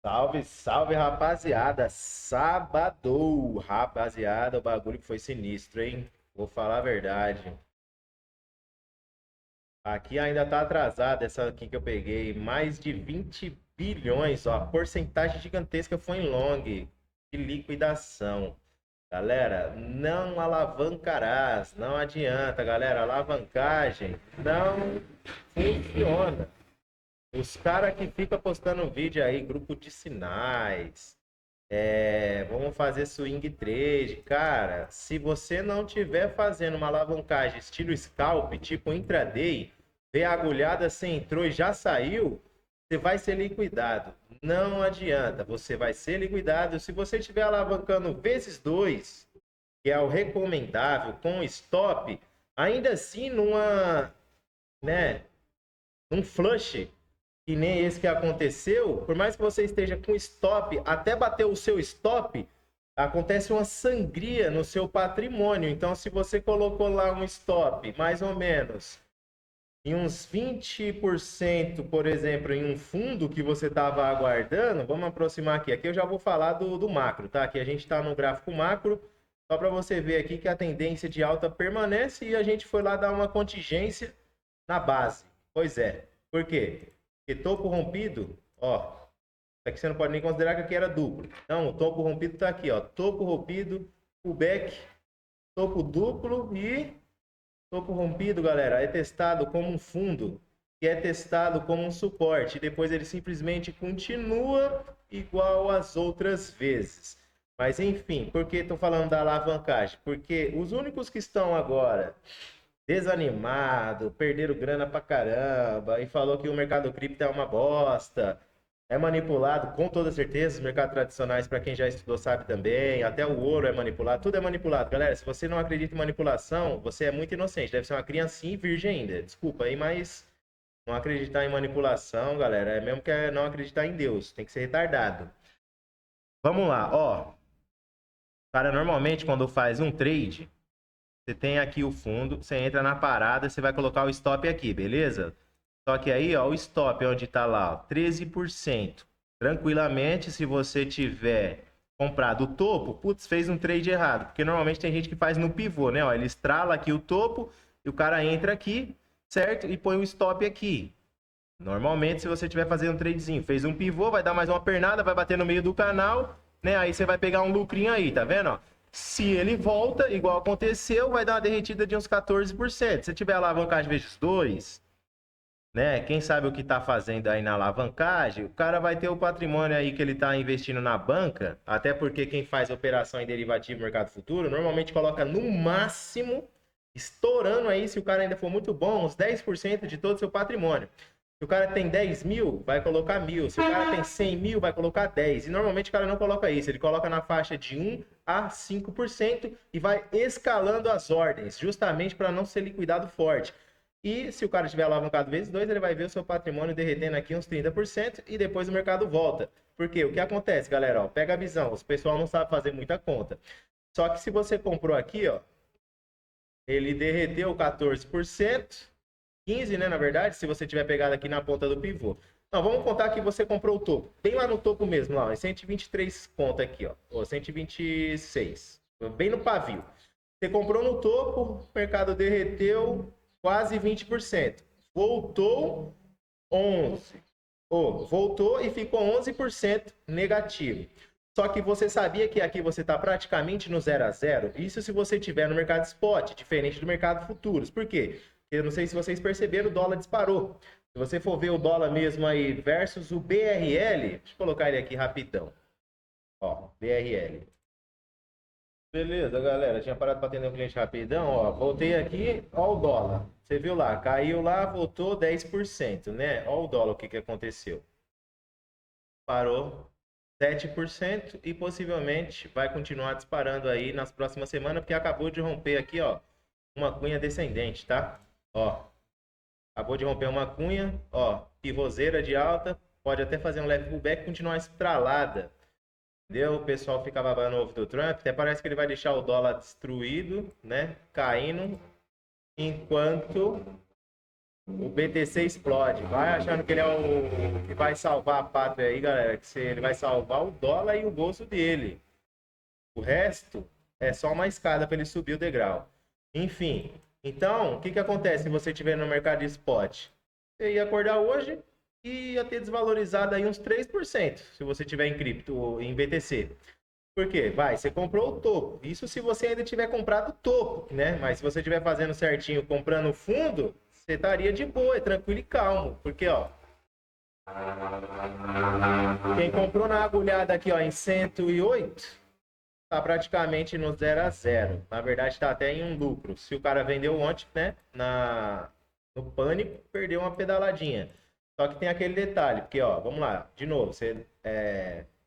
Salve, salve, rapaziada. Sábado, rapaziada, o bagulho foi sinistro, hein? Vou falar a verdade. Aqui ainda tá atrasado essa aqui que eu peguei. Mais de 20 bilhões, ó. A porcentagem gigantesca foi em long de liquidação. Galera, não alavancarás. Não adianta, galera. Alavancagem não funciona. Os caras que ficam postando vídeo aí, grupo de sinais. Vamos fazer swing trade. Cara, se você não tiver fazendo uma alavancagem estilo scalp, tipo intraday, vê a agulhada, você entrou e já saiu, você vai ser liquidado. Não adianta, você vai ser liquidado. Se você estiver alavancando vezes 2, que é o recomendável, com stop, ainda assim né, num flush, que nem esse que aconteceu, por mais que você esteja com stop, até bater o seu stop, acontece uma sangria no seu patrimônio. Então, se você colocou lá um stop, mais ou menos, em uns 20%, por exemplo, em um fundo que você estava aguardando, vamos aproximar aqui. Aqui eu já vou falar do macro, tá? Aqui a gente está no gráfico macro, só para você ver aqui que a tendência de alta permanece e a gente foi lá dar uma contingência na base. Pois é. Por quê? Porque topo rompido, ó, aqui você não pode nem considerar que aqui era duplo. Não, o topo rompido tá aqui, ó. Topo rompido, pullback, topo duplo e topo rompido, galera, é testado como um fundo, que é testado como um suporte. E depois ele simplesmente continua igual às outras vezes. Mas enfim, por que estou falando da alavancagem? Porque os únicos que estão agora desanimado, perderam grana pra caramba e falou que o mercado cripto é uma bosta. É manipulado, com toda certeza. Os mercados tradicionais, para quem já estudou, sabe também. Até o ouro é manipulado, tudo é manipulado. Galera, se você não acredita em manipulação, você é muito inocente. Deve ser uma criancinha virgem ainda. Desculpa aí, mas não acreditar em manipulação, galera, é mesmo que é não acreditar em Deus. Tem que ser retardado. Vamos lá, ó. Cara, normalmente quando faz um trade, você tem aqui o fundo, você entra na parada, você vai colocar o stop aqui, beleza? Só que aí, ó, o stop onde tá lá, ó, 13%. Tranquilamente, se você tiver comprado o topo, putz, fez um trade errado. Porque normalmente tem gente que faz no pivô, né? Ó, ele estrala aqui o topo e o cara entra aqui, certo? E põe o stop aqui. Normalmente, se você estiver fazendo um tradezinho, fez um pivô, vai dar mais uma pernada, vai bater no meio do canal, né? Aí você vai pegar um lucrinho aí, tá vendo? Ó? Se ele volta, igual aconteceu, vai dar uma derretida de uns 14%. Se tiver alavancagem vezes 2, né? Quem sabe o que está fazendo aí na alavancagem, o cara vai ter o patrimônio aí que ele está investindo na banca, até porque quem faz operação em derivativo mercado futuro, normalmente coloca no máximo, estourando aí, se o cara ainda for muito bom, uns 10% de todo o seu patrimônio. Se o cara tem 10 mil, vai colocar 1.000. Se o cara tem 100 mil, vai colocar 10. E normalmente o cara não coloca isso. Ele coloca na faixa de 1 a 5% e vai escalando as ordens, justamente para não ser liquidado forte. E se o cara tiver alavancado vezes 2, ele vai ver o seu patrimônio derretendo aqui uns 30% e depois o mercado volta. Porque o que acontece, galera? Ó, pega a visão. O pessoal não sabe fazer muita conta. Só que se você comprou aqui, ó, ele derreteu 14%. 15, né, na verdade, se você tiver pegado aqui na ponta do pivô. Não, vamos contar que você comprou o topo. Bem lá no topo mesmo, lá, ó, 123 pontos aqui, ó. Ou 126. Bem no pavio. Você comprou no topo, o mercado derreteu quase 20%. Voltou 11. Voltou e ficou 11% negativo. Só que você sabia que aqui você está praticamente no 0 a 0? Isso se você tiver no mercado spot, diferente do mercado futuros. Por quê? Eu não sei se vocês perceberam, o dólar disparou. Se você for ver o dólar mesmo aí versus o BRL, deixa eu colocar ele aqui rapidão. Ó, BRL. Beleza, galera. Tinha parado para atender um cliente rapidão. Ó, voltei aqui, ó o dólar. Você viu lá, caiu lá, voltou 10%, né? Ó o dólar, o que aconteceu. Parou 7% e possivelmente vai continuar disparando aí nas próximas semanas, porque acabou de romper aqui, ó, uma cunha descendente, tá? Ó, acabou de romper uma cunha, ó, pivôzeira de alta, pode até fazer um leve pullback e continuar estralada. Entendeu? O pessoal fica babando o ovo do Trump, até parece que ele vai deixar o dólar destruído, né? Caindo, enquanto o BTC explode. Vai achando que ele é o que vai salvar a pátria aí, galera. Que ele vai salvar o dólar e o bolso dele. O resto é só uma escada para ele subir o degrau. Enfim, então, o que, que acontece se você estiver no mercado de spot? Você ia acordar hoje e ia ter desvalorizado aí uns 3% se você tiver em cripto, em BTC. Por quê? Vai, você comprou o topo. Isso se você ainda tiver comprado o topo, né? Mas se você estiver fazendo certinho, comprando o fundo, você estaria de boa, é tranquilo e calmo. Porque, ó, quem comprou na agulhada aqui, ó, em 108, tá praticamente no 0 a 0. Na verdade, está até em um lucro. Se o cara vendeu ontem, né, no pânico, perdeu uma pedaladinha. Só que tem aquele detalhe, porque, ó, vamos lá, de novo, você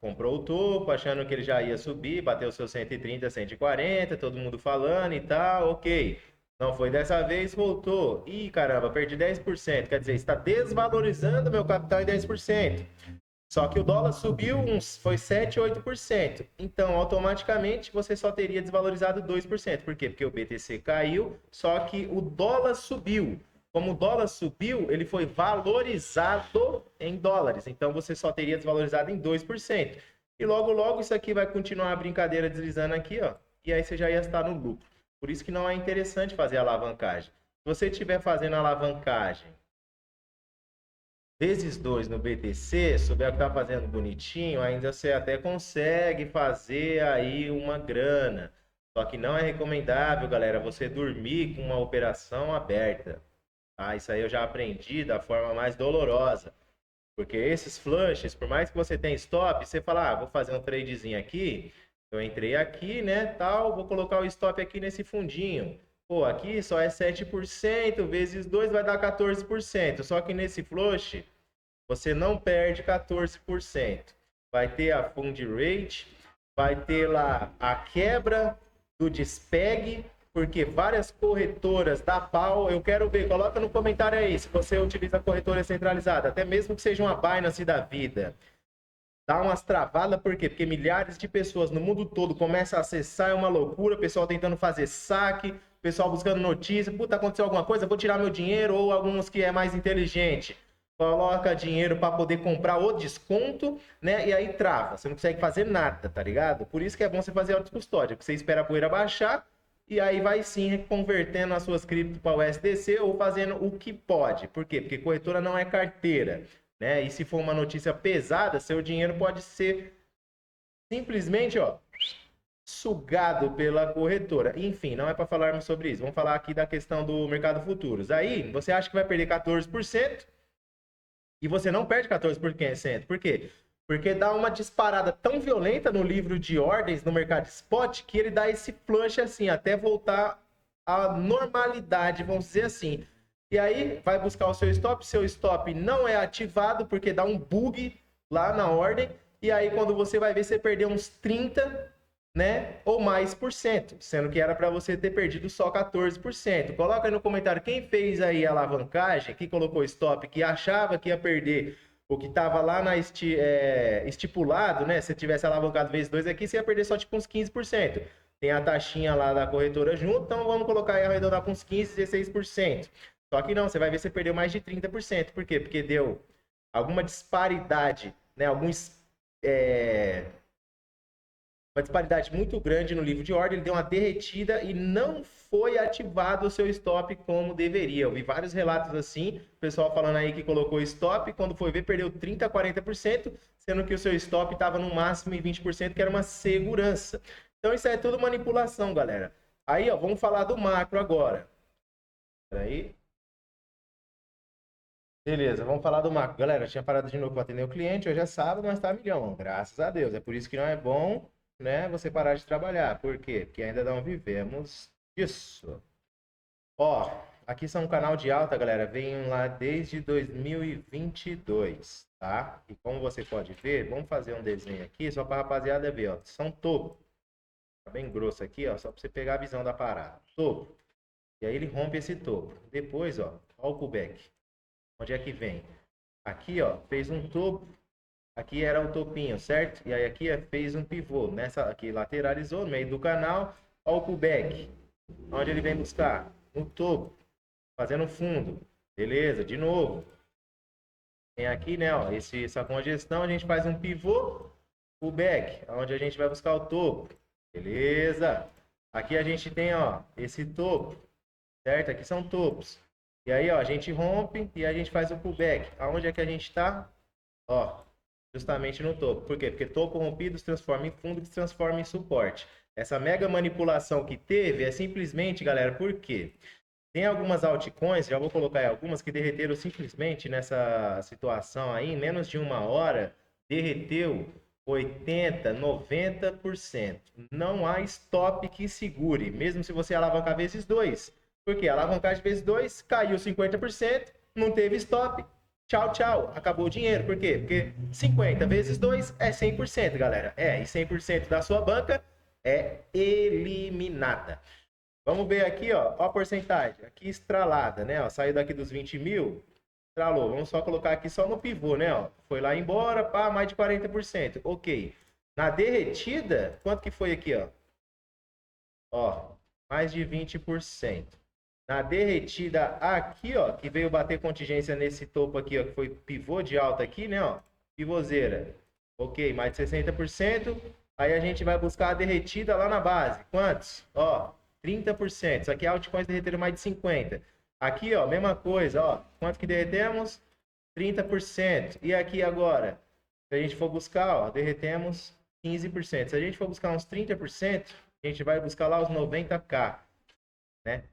comprou o topo, achando que ele já ia subir, bateu seus 130, 140, todo mundo falando e tal, ok. Não foi dessa vez, voltou. Ih, caramba, perdi 10%. Quer dizer, está desvalorizando meu capital em 10%. Só que o dólar subiu, foi 7, 8%. Então, automaticamente, você só teria desvalorizado 2%. Por quê? Porque o BTC caiu, só que o dólar subiu. Como o dólar subiu, ele foi valorizado em dólares. Então, você só teria desvalorizado em 2%. E logo, logo, isso aqui vai continuar a brincadeira deslizando aqui, ó. E aí você já ia estar no lucro. Por isso que não é interessante fazer alavancagem. Se você estiver fazendo alavancagem vezes 2 no BTC, souber o que tá fazendo bonitinho, ainda você até consegue fazer aí uma grana. Só que não é recomendável, galera, você dormir com uma operação aberta. Tá? Isso aí eu já aprendi da forma mais dolorosa. Porque esses flushes, por mais que você tenha stop, você fala, ah, vou fazer um tradezinho aqui, eu entrei aqui, né, tal, vou colocar o stop aqui nesse fundinho. Pô, aqui só é 7%, vezes 2 vai dar 14%. Só que nesse flush, você não perde 14%. Vai ter a fund rate, vai ter lá a quebra do despeg, porque várias corretoras da pau, eu quero ver, coloca no comentário aí se você utiliza corretora centralizada, até mesmo que seja uma Binance da vida. Dá umas travadas, por quê? Porque milhares de pessoas no mundo todo começam a acessar, é uma loucura, o pessoal tentando fazer saque, pessoal buscando notícia, puta, aconteceu alguma coisa, vou tirar meu dinheiro, ou alguns que é mais inteligente, coloca dinheiro para poder comprar o desconto, né? E aí trava, você não consegue fazer nada, tá ligado? Por isso que é bom você fazer autocustódia, porque você espera a poeira baixar, e aí vai sim convertendo as suas criptos para o USDC ou fazendo o que pode. Por quê? Porque corretora não é carteira, né? E se for uma notícia pesada, seu dinheiro pode ser simplesmente, ó, sugado pela corretora. Enfim, não é para falarmos sobre isso. Vamos falar aqui da questão do mercado futuros. Aí, você acha que vai perder 14% e você não perde 14%. Por quê? Porque dá uma disparada tão violenta no livro de ordens no mercado spot que ele dá esse flush assim, até voltar à normalidade, vamos dizer assim. E aí vai buscar o seu stop não é ativado porque dá um bug lá na ordem, e aí quando você vai ver, você perdeu uns 30, né, ou mais por cento, sendo que era para você ter perdido só 14%. Coloca aí no comentário quem fez aí a alavancagem, que colocou stop, que achava que ia perder o que estava lá na estipulado, né? Se tivesse alavancado vezes 2 aqui, você ia perder só tipo uns 15%. Tem a taxinha lá da corretora junto, então vamos colocar aí arredondar com uns 15, 16%. Só que não, você vai ver que você perdeu mais de 30%. Por quê? Porque deu alguma disparidade, né? Uma disparidade muito grande no livro de ordem, ele deu uma derretida e não foi ativado o seu stop como deveria. Eu vi vários relatos assim, o pessoal falando aí que colocou stop, quando foi ver perdeu 30%, 40%, sendo que o seu stop estava no máximo em 20%, que era uma segurança. Então isso é tudo manipulação, galera. Aí, ó, vamos falar do macro agora. Aí. Beleza, vamos falar do macro. Galera, eu tinha parado de novo para atender o cliente, hoje é sábado, mas tá milhão, graças a Deus. É por isso que não é bom, né, você parar de trabalhar. Por quê? Porque ainda não vivemos disso. Ó, aqui são um canal de alta, galera, vem lá desde 2022, tá? E como você pode ver, vamos fazer um desenho aqui só para rapaziada ver, ó. São topo. Tá bem grosso aqui, ó, só para você pegar a visão da parada. Topo. E aí ele rompe esse topo. Depois, ó o pullback. Onde é que vem? Aqui, ó, fez um topo. Aqui era o topinho, certo? E aí aqui fez um pivô. Nessa aqui lateralizou no meio do canal. Ó o pullback. Onde ele vem buscar? No topo. Fazendo fundo. Beleza, de novo. Tem aqui, né, ó, essa congestão, a gente faz um pivô, pullback, onde a gente vai buscar o topo. Beleza. Aqui a gente tem, ó, esse topo, certo? Aqui são topos. E aí, ó, a gente rompe e a gente faz o pullback. Aonde é que a gente está? Ó, justamente no topo. Por quê? Porque topo rompido se transforma em fundo, que se transforma em suporte. Essa mega manipulação que teve é simplesmente, galera, por quê? Tem algumas altcoins, já vou colocar aí algumas, que derreteram simplesmente nessa situação aí, em menos de uma hora, derreteu 80%, 90%. Não há stop que segure, mesmo se você alavancar vezes 2. Por quê? Alavancar de vezes 2, caiu 50%, não teve stop, tchau, tchau, acabou o dinheiro. Por quê? Porque 50 vezes 2 é 100%, galera. E 100% da sua banca é eliminada. Vamos ver aqui, ó, a porcentagem. Aqui estralada, né? Ó, saiu daqui dos 20 mil, estralou. Vamos só colocar aqui só no pivô, né? Ó, foi lá embora, pá, mais de 40%. Ok. Na derretida, quanto que foi aqui, ó? Ó, mais de 20%. Na derretida aqui, ó, que veio bater contingência nesse topo aqui, ó, que foi pivô de alta aqui, né, ó? Pivôzeira. Ok, mais de 60%. Aí a gente vai buscar a derretida lá na base. Quantos? Ó, 30%. Isso aqui é altcoins derreteram mais de 50%. Aqui, ó, mesma coisa, ó. Quanto que derretemos? 30%. E aqui agora? Se a gente for buscar, ó, derretemos 15%. Se a gente for buscar uns 30%, a gente vai buscar lá os 90k, né?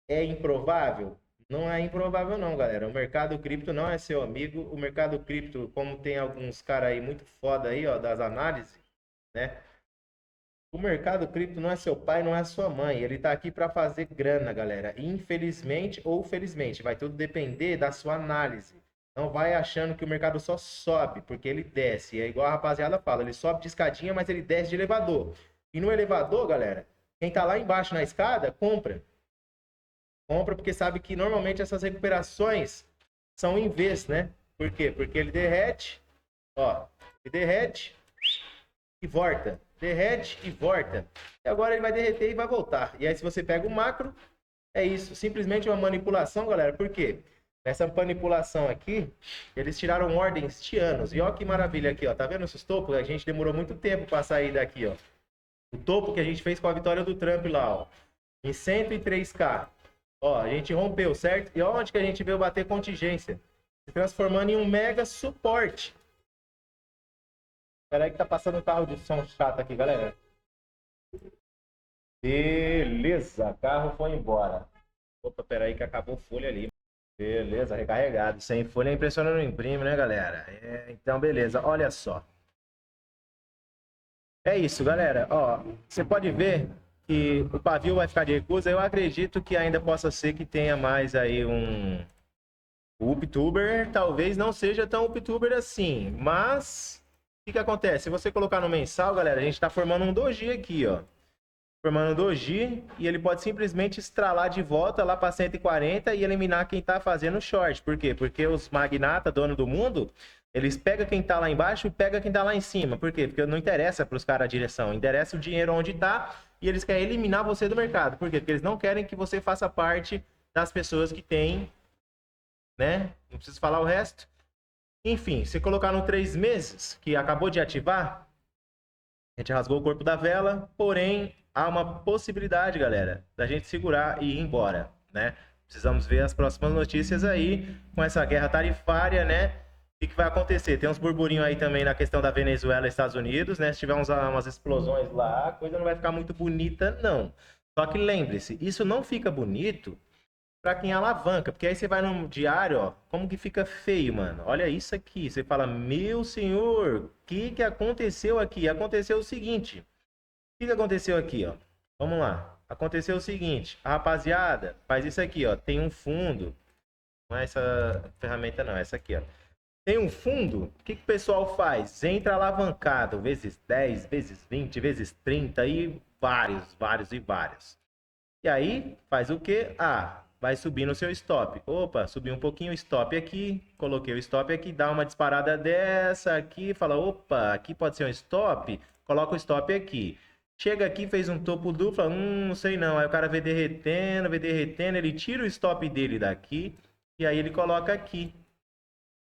É improvável? Não é improvável não, galera. O mercado cripto não é seu amigo. O mercado cripto, como tem alguns caras aí muito foda aí, ó, das análises, né? O mercado cripto não é seu pai, não é sua mãe. Ele tá aqui para fazer grana, galera. Infelizmente ou felizmente, vai tudo depender da sua análise. Não vai achando que o mercado só sobe, porque ele desce. É igual a rapaziada fala, ele sobe de escadinha, mas ele desce de elevador. E no elevador, galera, quem tá lá embaixo na escada, compra. Compra porque sabe que normalmente essas recuperações são em vez, né? Por quê? Porque ele derrete, ó, ele derrete e volta. Derrete e volta. E agora ele vai derreter e vai voltar. E aí se você pega o macro, é isso. Simplesmente uma manipulação, galera. Por quê? Nessa manipulação aqui, eles tiraram ordens de anos. E ó que maravilha aqui, ó. Tá vendo esses topos? A gente demorou muito tempo para sair daqui, ó. O topo que a gente fez com a vitória do Trump lá, ó. Em 103k. Ó, a gente rompeu, certo? E onde que a gente veio bater contingência? Se transformando em um mega suporte. Espera aí que tá passando um carro de som chato aqui, galera. Beleza, carro foi embora. Opa, pera aí que acabou folha ali. Beleza, recarregado. Sem folha, a impressora não imprime, né, galera? Então, beleza. Olha só. É isso, galera. Ó, você pode ver que o pavio vai ficar de recusa. Eu acredito que ainda possa ser que tenha mais aí um... O UpTuber talvez não seja tão UpTuber assim, mas o que acontece? Se você colocar no mensal, galera, a gente está formando um doji aqui, ó. Formando um doji e ele pode simplesmente estralar de volta lá para 140 e eliminar quem está fazendo short. Por quê? Porque os magnata, dono do mundo, eles pegam quem está lá embaixo e pegam quem está lá em cima. Por quê? Porque não interessa para os caras a direção, interessa o dinheiro onde está e eles querem eliminar você do mercado. Por quê? Porque eles não querem que você faça parte das pessoas que têm, né? Não preciso falar o resto. Enfim, se colocar no 3 meses, que acabou de ativar, a gente rasgou o corpo da vela, porém, há uma possibilidade, galera, da gente segurar e ir embora, né? Precisamos ver as próximas notícias aí, com essa guerra tarifária, né? O que vai acontecer? Tem uns burburinhos aí também na questão da Venezuela e Estados Unidos, né? Se tiver umas explosões lá, a coisa não vai ficar muito bonita, não. Só que lembre-se, isso não fica bonito para quem alavanca, porque aí você vai no diário, ó, como que fica feio, mano. Olha isso aqui, você fala, meu senhor, o que aconteceu aqui? Aconteceu o seguinte, o que aconteceu aqui, ó? Vamos lá. Aconteceu o seguinte, a rapaziada faz isso aqui, ó, tem um fundo, não é essa ferramenta não, é essa aqui, ó. Tem um fundo, o que o pessoal faz? Entra alavancado, vezes 10, vezes 20, vezes 30 e vários. E aí, faz o quê? Ah, vai subir no seu stop. Opa, subiu um pouquinho o stop aqui, coloquei o stop aqui, dá uma disparada dessa aqui, fala, opa, aqui pode ser um stop, coloca o stop aqui. Chega aqui, fez um topo duplo, não sei não. Aí o cara vem derretendo, ele tira o stop dele daqui, E aí ele coloca aqui.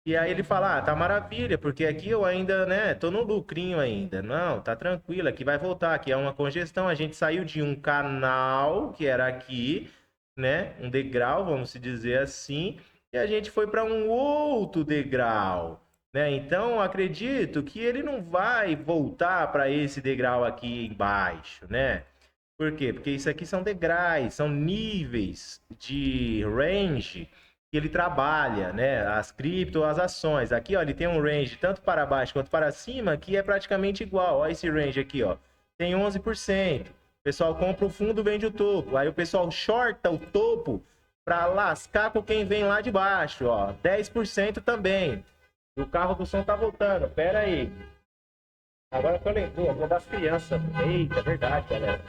E aí ele fala, ah, tá maravilha, porque aqui eu ainda, né, tô no lucrinho ainda. Não, tá tranquilo, aqui vai voltar, aqui é uma congestão. A gente saiu de um canal, que era aqui, né, um degrau, vamos se dizer assim, e a gente foi para um outro degrau, né? Então, acredito que ele não vai voltar para esse degrau aqui embaixo, né? Por quê? Porque isso aqui são degraus, são níveis de range que ele trabalha, né? As cripto, as ações. Aqui, ó, ele tem um range tanto para baixo quanto para cima que é praticamente igual. Ó, esse range aqui, ó, tem 11%. O pessoal compra o fundo, vende o topo. Aí o pessoal shorta o topo para lascar com quem vem lá de baixo, ó. 10% também. O carro do som tá voltando. Pera aí. Agora que eu lembrei, é dia das crianças. Eita, é verdade, galera.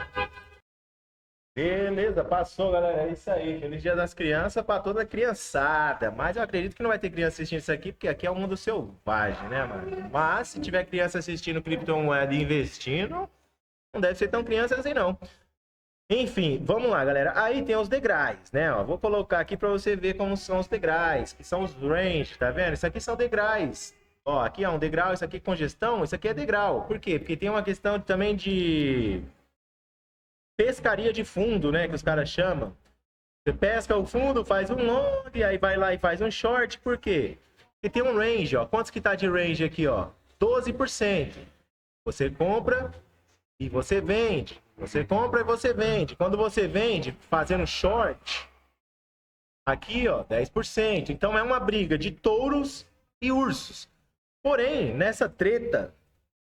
Beleza, passou, galera. É isso aí. Feliz Dia das Crianças para toda a criançada. Mas eu acredito que não vai ter criança assistindo isso aqui, porque aqui é um mundo selvagem, né, mano? Mas se tiver criança assistindo criptomoeda e investindo, não deve ser tão criança assim, não. Enfim, vamos lá, galera. Aí tem os degraus, né? Ó, vou colocar aqui para você ver como são os degraus, que são os range, tá vendo? Isso aqui são degraus. Ó, aqui é um degrau, isso aqui é congestão, isso aqui é degrau. Por quê? Porque tem uma questão também de pescaria de fundo, né? Que os caras chamam. Você pesca o fundo, faz um long, e aí vai lá e faz um short. Por quê? Porque tem um range, ó. Quantos que tá de range aqui, ó? 12%. Você compra e você vende. Você compra e você vende. Quando você vende, fazendo short, aqui, ó, 10%. Então é uma briga de touros e ursos. Porém, nessa treta,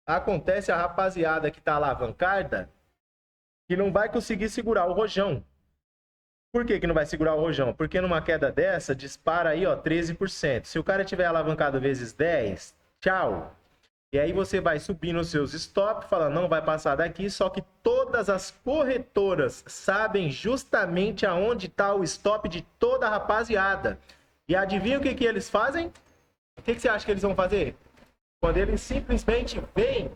acontece a rapaziada que tá alavancada que não vai conseguir segurar o rojão. Por que não vai segurar o rojão? Porque numa queda dessa, dispara aí, ó, 13%. Se o cara tiver alavancado vezes 10, tchau. E aí você vai subir nos seus stop, fala, não vai passar daqui, só que todas as corretoras sabem justamente aonde está o stop de toda a rapaziada. E adivinha o que eles fazem? O que você acha que eles vão fazer? Quando eles simplesmente veem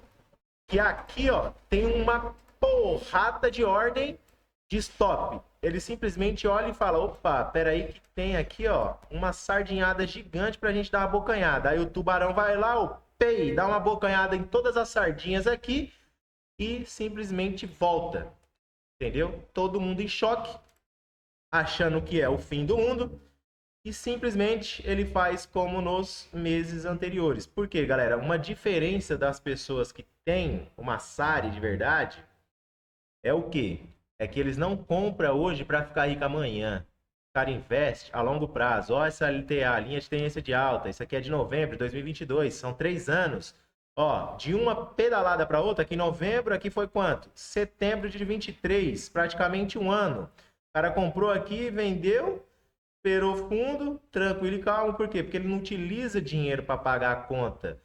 que aqui, ó, tem uma porrada de ordem de stop. Ele simplesmente olha e fala, opa, peraí que tem aqui, ó, uma sardinhada gigante pra gente dar uma bocanhada. Aí o tubarão vai lá, o pei, dá uma bocanhada em todas as sardinhas aqui e simplesmente volta. Entendeu? Todo mundo em choque, achando que é o fim do mundo. E simplesmente ele faz como nos meses anteriores. Por quê, galera? Uma diferença das pessoas que têm uma SARI de verdade é o quê? É que eles não compram hoje para ficar rico amanhã. O cara investe a longo prazo. Ó, essa LTA, linha de tendência de alta. Isso aqui é de novembro de 2022. São 3 anos. Ó, de uma pedalada para outra, aqui em novembro, aqui foi quanto? Setembro de 23, praticamente um ano. O cara comprou aqui, vendeu, esperou fundo, tranquilo e calmo. Por quê? Porque ele não utiliza dinheiro para pagar a conta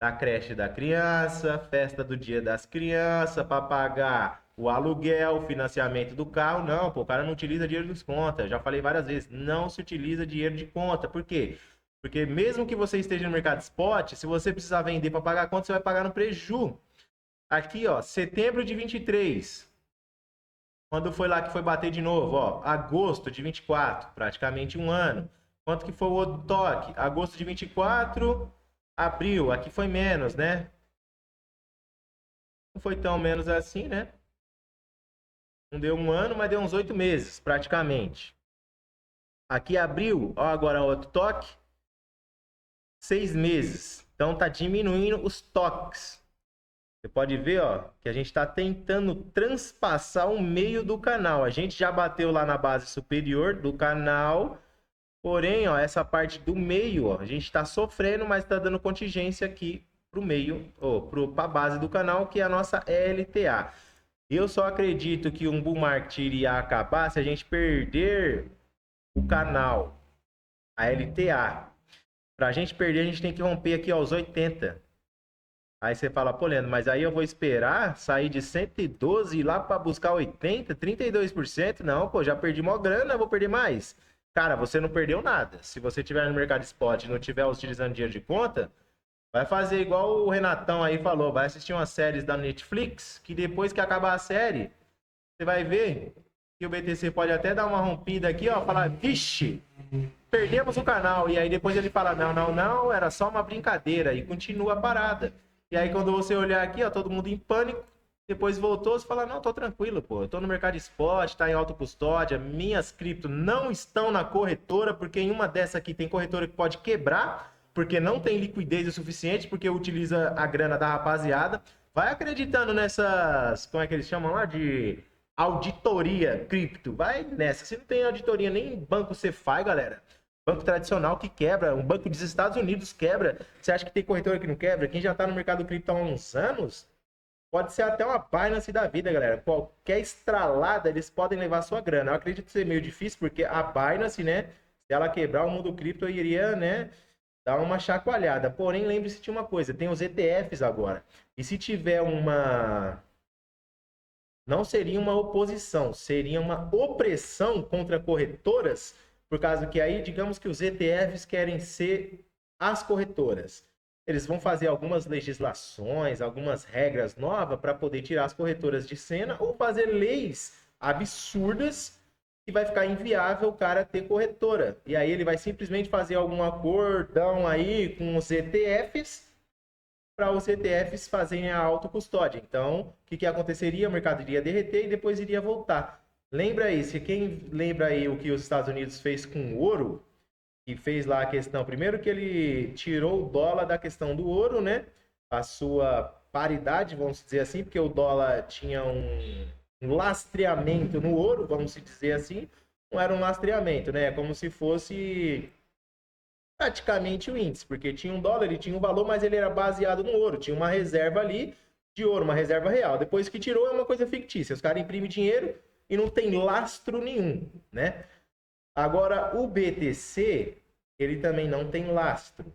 da creche da criança, festa do dia das crianças, para pagar o aluguel, o financiamento do carro. Não, pô, o cara não utiliza dinheiro de conta. Já falei várias vezes, não se utiliza dinheiro de conta. Por quê? Porque mesmo que você esteja no mercado spot, se você precisar vender para pagar a conta, você vai pagar no preju. Aqui, ó, setembro de 23. Quando foi lá que foi bater de novo, ó, agosto de 24, praticamente um ano. Quanto que foi o outro toque? Agosto de 24, abril, aqui foi menos, né? Não foi tão menos assim, né? Não deu um ano, mas deu uns 8 meses, praticamente. Aqui abril, ó, agora outro toque, 6 meses. Então tá diminuindo os toques. Você pode ver, ó, que a gente está tentando transpassar o meio do canal. A gente já bateu lá na base superior do canal. Porém, ó, essa parte do meio, ó, a gente está sofrendo, mas está dando contingência aqui para o meio, ou para a base do canal, que é a nossa LTA. Eu só acredito que um bull market iria acabar se a gente perder o canal, a LTA. Para a gente perder, a gente tem que romper aqui aos 80. Aí você fala, pô, Leandro, mas aí eu vou esperar sair de 112 e ir lá para buscar 80, 32%? Não, pô, já perdi mó grana, vou perder mais. Cara, você não perdeu nada. Se você tiver no mercado spot e não tiver utilizando dinheiro de conta, vai fazer igual o Renatão aí falou, vai assistir umas séries da Netflix, que depois que acabar a série, você vai ver que o BTC pode até dar uma rompida aqui, ó, falar, vixe, perdemos o canal. E aí depois ele fala, não, era só uma brincadeira. E continua a parada. E aí quando você olhar aqui, ó, todo mundo em pânico. Depois voltou, você fala, não, tô tranquilo, pô. Eu tô no mercado spot, tá em autocustódia. Minhas cripto não estão na corretora, porque em uma dessa aqui tem corretora que pode quebrar, porque não tem liquidez o suficiente, porque utiliza a grana da rapaziada. Vai acreditando nessas, como é que eles chamam lá? De auditoria cripto. Vai nessa. Se não tem auditoria nem em banco você faz, galera. Banco tradicional que quebra, um banco dos Estados Unidos quebra. Você acha que tem corretora que não quebra? Quem já tá no mercado cripto há uns anos, pode ser até uma Binance da vida, galera. Qualquer estralada, eles podem levar sua grana. Eu acredito ser meio difícil, porque a Binance, né? Se ela quebrar o mundo cripto, iria, né? Dar uma chacoalhada. Porém, lembre-se de uma coisa: tem os ETFs agora. E se tiver uma. Não seria uma oposição, seria uma opressão contra corretoras, por causa que aí, digamos que os ETFs querem ser as corretoras. Eles vão fazer algumas legislações, algumas regras novas para poder tirar as corretoras de cena ou fazer leis absurdas que vai ficar inviável o cara ter corretora. E aí ele vai simplesmente fazer algum acordão aí com os ETFs para os ETFs fazerem a autocustódia. Então, o que aconteceria? O mercado iria derreter e depois iria voltar. Lembra aí, se quem lembra aí o que os Estados Unidos fez com o ouro, e fez lá a questão, primeiro que ele tirou o dólar da questão do ouro, né? A sua paridade, vamos dizer assim, porque o dólar tinha um lastreamento no ouro, vamos dizer assim. Não era um lastreamento, né? É como se fosse praticamente o índice, porque tinha um dólar, ele tinha um valor, mas ele era baseado no ouro. Tinha uma reserva ali de ouro, uma reserva real. Depois que tirou, é uma coisa fictícia. Os caras imprimem dinheiro e não tem lastro nenhum, né? Agora, o BTC, ele também não tem lastro.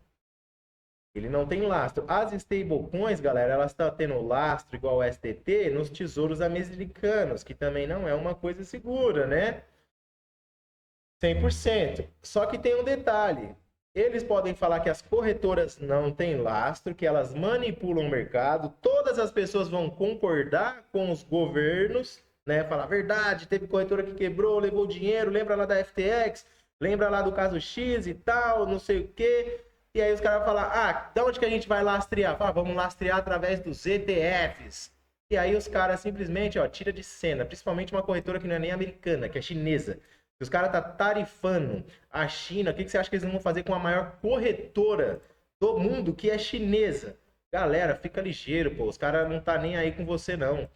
Ele não tem lastro. As stablecoins, galera, elas estão tendo lastro igual o STT nos tesouros americanos, que também não é uma coisa segura, né? 100%. Só que tem um detalhe. Eles podem falar que as corretoras não têm lastro, que elas manipulam o mercado. Todas as pessoas vão concordar com os governos, né? Falar verdade, teve corretora que quebrou, levou dinheiro, lembra lá da FTX, lembra lá do caso X e tal, não sei o quê. E aí os caras vão falar, ah, de onde que a gente vai lastrear? Fala, vamos lastrear através dos ETFs. E aí os caras simplesmente, ó, tira de cena, principalmente uma corretora que não é nem americana, que é chinesa. Os caras tá tarifando a China, o que você acha que eles vão fazer com a maior corretora do mundo, que é chinesa? Galera, fica ligeiro, pô, os caras não tá nem aí com você, não.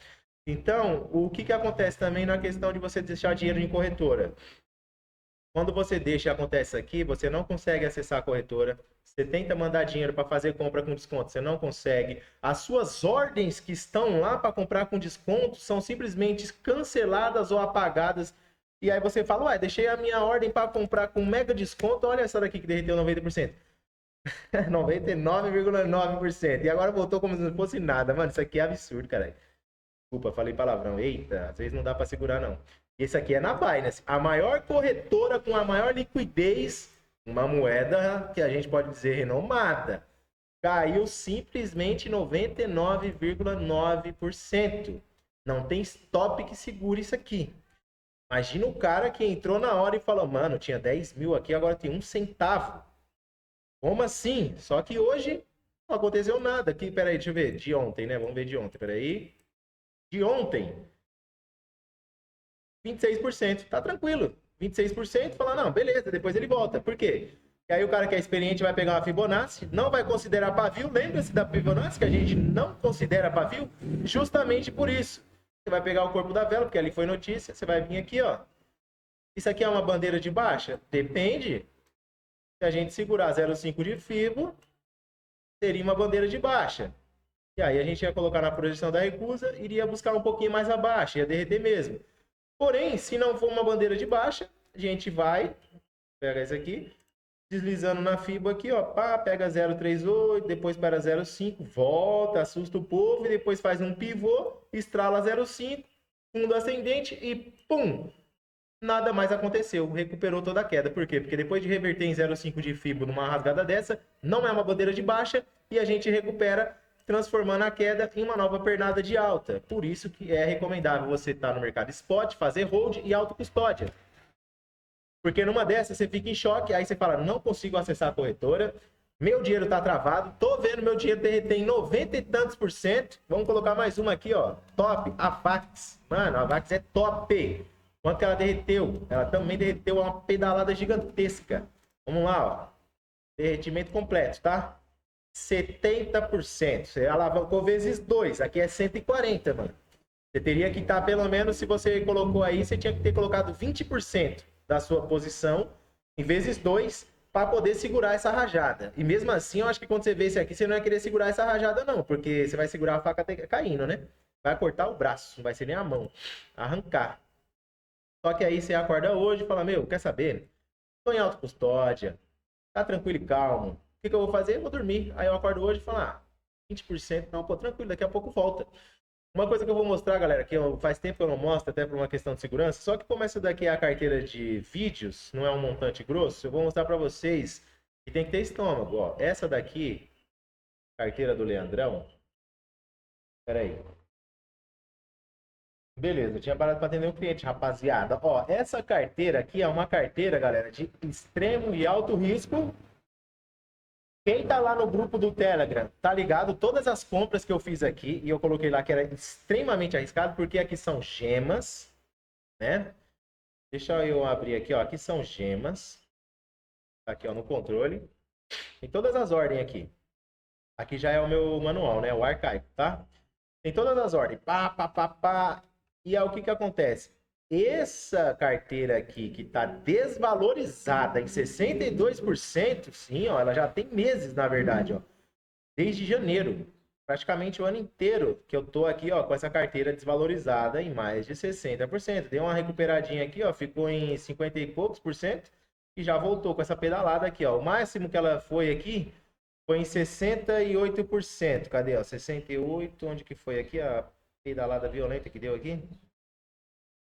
Então, o que acontece também na questão de você deixar dinheiro em corretora? Quando você deixa e acontece aqui, você não consegue acessar a corretora, você tenta mandar dinheiro para fazer compra com desconto, você não consegue. As suas ordens que estão lá para comprar com desconto são simplesmente canceladas ou apagadas. E aí você fala, ué, deixei a minha ordem para comprar com mega desconto, olha essa daqui que derreteu 90%. 99,9%. E agora voltou como se não fosse nada. Mano, isso aqui é absurdo, cara. Desculpa, falei palavrão. Eita, às vezes não dá para segurar, não. Esse aqui é na Binance. A maior corretora com a maior liquidez, uma moeda que a gente pode dizer renomada. Caiu simplesmente 99,9%. Não tem stop que segure isso aqui. Imagina o cara que entrou na hora e falou, mano, tinha 10 mil aqui, agora tem 1 centavo. Como assim? Só que hoje não aconteceu nada. Aqui, peraí, deixa eu ver. De ontem, né? Vamos ver de ontem, peraí. De ontem, 26%. Tá tranquilo. 26%, fala, não, beleza, depois ele volta. Por quê? E aí o cara que é experiente vai pegar uma Fibonacci, não vai considerar pavio. Lembra-se da Fibonacci, que a gente não considera pavio? Justamente por isso. Você vai pegar o corpo da vela, porque ali foi notícia. Você vai vir aqui, ó. Isso aqui é uma bandeira de baixa? Depende. Se a gente segurar 0,5 de Fibo, seria uma bandeira de baixa. E aí a gente ia colocar na projeção da recusa, iria buscar um pouquinho mais abaixo, ia derreter mesmo. Porém, se não for uma bandeira de baixa, a gente vai, pega esse aqui, deslizando na Fibo aqui, ó, pá, pega 0,38, depois para 0,5, volta, assusta o povo, e depois faz um pivô, estrala 0,5, fundo ascendente e pum! Nada mais aconteceu, recuperou toda a queda. Por quê? Porque depois de reverter em 0,5 de Fibo numa rasgada dessa, não é uma bandeira de baixa, e a gente recupera transformando a queda em uma nova pernada de alta. Por isso que é recomendável você estar no mercado spot, fazer hold e autocustódia. Porque numa dessas você fica em choque, aí você fala, não consigo acessar a corretora, meu dinheiro tá travado, tô vendo meu dinheiro derreter em 90 e tantos por cento. Vamos colocar mais uma aqui, ó. Top, a Vax. Mano, a Vax é top. Quanto que ela derreteu? Ela também derreteu uma pedalada gigantesca. Vamos lá, ó. Derretimento completo, tá? 70%. Você alavancou vezes 2. Aqui é 140, mano. Você teria que estar, pelo menos, se você colocou aí, você tinha que ter colocado 20% da sua posição em vezes 2 para poder segurar essa rajada. E mesmo assim, eu acho que quando você vê esse aqui, você não vai querer segurar essa rajada, não, porque você vai segurar a faca caindo, né? Vai cortar o braço, não vai ser nem a mão. Arrancar. Só que aí você acorda hoje e fala, meu, quer saber? Tô em autocustódia, tá tranquilo e calmo. O que eu vou fazer? Eu vou dormir. Aí eu acordo hoje e falo, 20%, não, pô, tranquilo, daqui a pouco volta. Uma coisa que eu vou mostrar, galera, que faz tempo que eu não mostro, até por uma questão de segurança, só que como essa daqui é a carteira de vídeos, não é um montante grosso, eu vou mostrar para vocês que tem que ter estômago, ó. Essa daqui, carteira do Leandrão, peraí. Beleza, eu tinha parado para atender um cliente, rapaziada. Ó, essa carteira aqui é uma carteira, galera, de extremo e alto risco. Quem tá lá no grupo do Telegram, tá ligado? Todas as compras que eu fiz aqui, e eu coloquei lá que era extremamente arriscado, porque aqui são gemas, né? Deixa eu abrir aqui, ó. Aqui são gemas. Tá aqui, ó, no controle. Tem todas as ordens aqui. Aqui já é o meu manual, né? O arcaico, tá? Tem todas as ordens. Pá, pá, pá, pá. E aí o que que acontece? Essa carteira aqui, que está desvalorizada em 62%, sim, ó, ela já tem meses, na verdade, ó, desde janeiro, praticamente o ano inteiro que eu tô aqui, ó, com essa carteira desvalorizada em mais de 60%. Deu uma recuperadinha aqui, ó, ficou em 50 e poucos por cento e já voltou com essa pedalada aqui, ó. O máximo que ela foi aqui foi em 68%. Cadê, ó? 68, onde que foi aqui a pedalada violenta que deu aqui?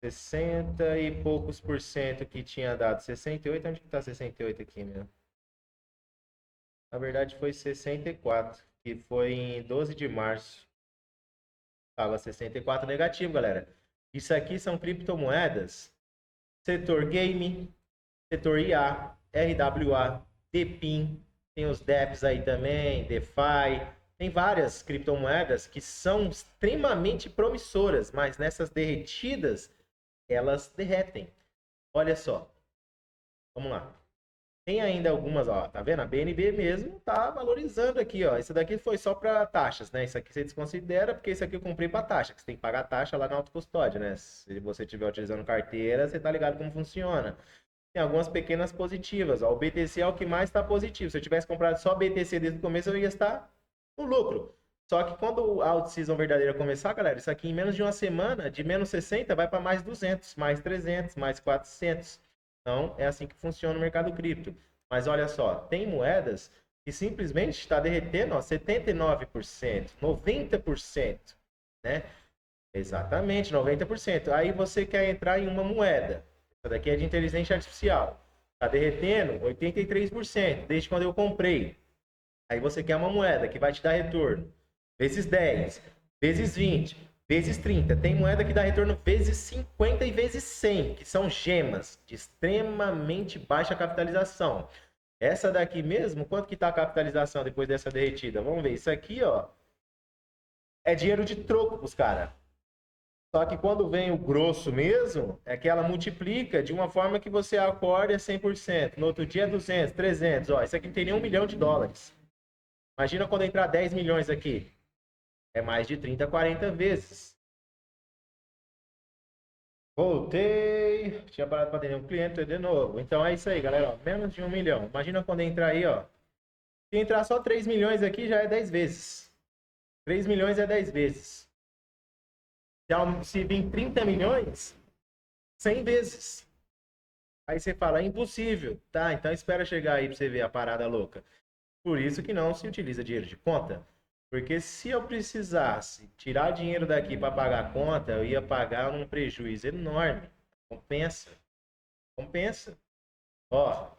60 e poucos por cento que tinha dado. 68, onde que tá 68 aqui, meu? Na verdade foi 64, que foi em 12 de março. Tava 64 negativo, galera. Isso aqui são criptomoedas. Setor game, setor IA, RWA, DePIN, tem os DEPs aí também, DeFi. Tem várias criptomoedas que são extremamente promissoras, mas nessas derretidas elas derretem. Olha só. Vamos lá. Tem ainda algumas, ó, tá vendo? A BNB mesmo tá valorizando aqui, ó. Isso daqui foi só para taxas, né? Isso aqui você desconsidera, porque isso aqui eu comprei para taxa, que você tem que pagar taxa lá na autocustódia, né? Se você estiver utilizando carteira, você tá ligado como funciona. Tem algumas pequenas positivas, ó. O BTC é o que mais está positivo. Se eu tivesse comprado só BTC desde o começo, eu ia estar no lucro. Só que quando a out-season verdadeira começar, galera, isso aqui em menos de uma semana, de menos 60, vai para mais 200, mais 300, mais 400. Então, é assim que funciona o mercado cripto. Mas olha só, tem moedas que simplesmente está derretendo, ó, 79%, 90%, né? Exatamente, 90%. Aí você quer entrar em uma moeda. Essa daqui é de inteligência artificial. Está derretendo 83%, desde quando eu comprei. Aí você quer uma moeda que vai te dar retorno vezes 10, vezes 20, vezes 30. Tem moeda que dá retorno vezes 50 e vezes 100, que são gemas de extremamente baixa capitalização. Essa daqui mesmo, quanto que está a capitalização depois dessa derretida? Vamos ver, isso aqui, ó, é dinheiro de troco pros caras. Só que quando vem o grosso mesmo, é que ela multiplica de uma forma que você acorda 100%. No outro dia é 200, 300. Ó, isso aqui não tem nem $1 milhão. Imagina quando entrar 10 milhões aqui. É mais de 30, 40 vezes. Voltei. Tinha parado para atender um cliente de novo. Então é isso aí, galera. Ó, menos de $1 milhão. Imagina quando entrar aí, ó. Se entrar só 3 milhões aqui, já é 10 vezes. 3 milhões é 10 vezes. Se vir 30 milhões, 100 vezes. Aí você fala, é impossível. Tá, então espera chegar aí para você ver a parada louca. Por isso que não se utiliza dinheiro de conta. Porque se eu precisasse tirar dinheiro daqui para pagar a conta, eu ia pagar um prejuízo enorme. Compensa. Compensa. Ó,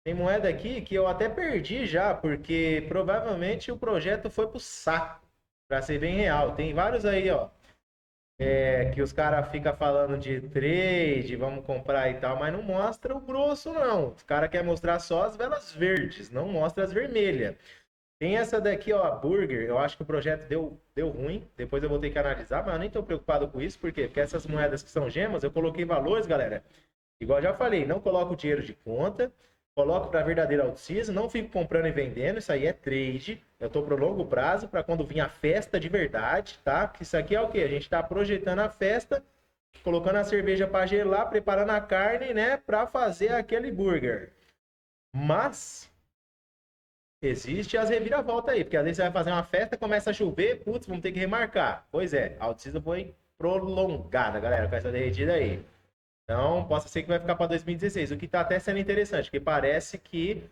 tem moeda aqui que eu até perdi já, porque provavelmente o projeto foi pro saco. Para ser bem real. Tem vários aí, ó. que os caras ficam falando de trade, vamos comprar e tal, mas não mostra o grosso, não. Os caras querem mostrar só as velas verdes, não mostra as vermelhas. Tem essa daqui, ó, a Burger. Eu acho que o projeto deu ruim. Depois eu vou ter que analisar, mas eu nem tô preocupado com isso. Por quê? Porque essas moedas que são gemas, eu coloquei valores, galera. Igual eu já falei, não coloco o dinheiro de conta. Coloco para verdadeira out-season. Não fico comprando e vendendo. Isso aí é trade. Eu tô pro longo prazo, para quando vir a festa de verdade, tá? Que isso aqui é o quê? A gente tá projetando a festa, colocando a cerveja para gelar, preparando a carne, né? Para fazer aquele burger. Mas existe as reviravoltas aí, porque às vezes você vai fazer uma festa, começa a chover, putz, vamos ter que remarcar. Pois é, a out-season foi prolongada, galera, com essa derretida aí. Então, possa ser que vai ficar para 2016, o que está até sendo interessante, porque parece que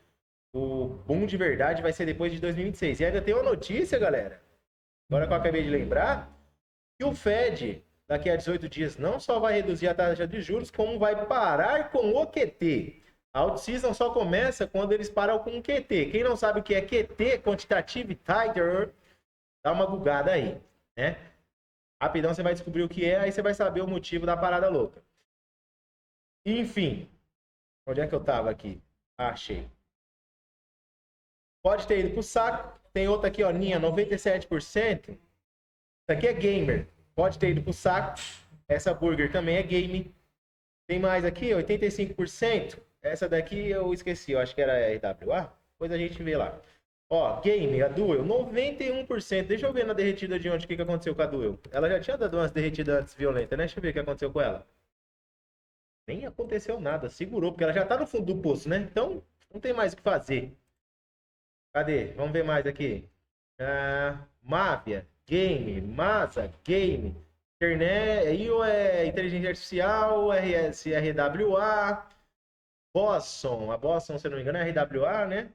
o boom de verdade vai ser depois de 2026. E ainda tem uma notícia, galera, agora que eu acabei de lembrar, que o Fed, daqui a 18 dias, não só vai reduzir a taxa de juros, como vai parar com o QT. A out-season só começa quando eles param com o QT. Quem não sabe o que é QT, Quantitative Tighter, dá uma bugada aí, né? Rapidão você vai descobrir o que é, aí você vai saber o motivo da parada louca. Enfim, onde é que eu tava aqui? Achei. Pode ter ido pro saco. Tem outra aqui, ó, Ninha, 97%. Isso aqui é gamer. Pode ter ido pro saco. Essa burger também é game. Tem mais aqui, 85%. Essa daqui eu esqueci, eu acho que era RWA. Depois a gente vê lá. Ó, game, a Duel, 91%. Deixa eu ver na derretida de ontem o que aconteceu com a Duel. Ela já tinha dado umas derretidas antes violentas, né? Deixa eu ver o que aconteceu com ela. Nem aconteceu nada, segurou, porque ela já tá no fundo do poço, né? Então, não tem mais o que fazer. Cadê? Vamos ver mais aqui. Mafia, game, Masa, game, internet, aí ou é inteligência artificial, RS, RWA, Boston, a Boston, se não me engano, é RWA, né?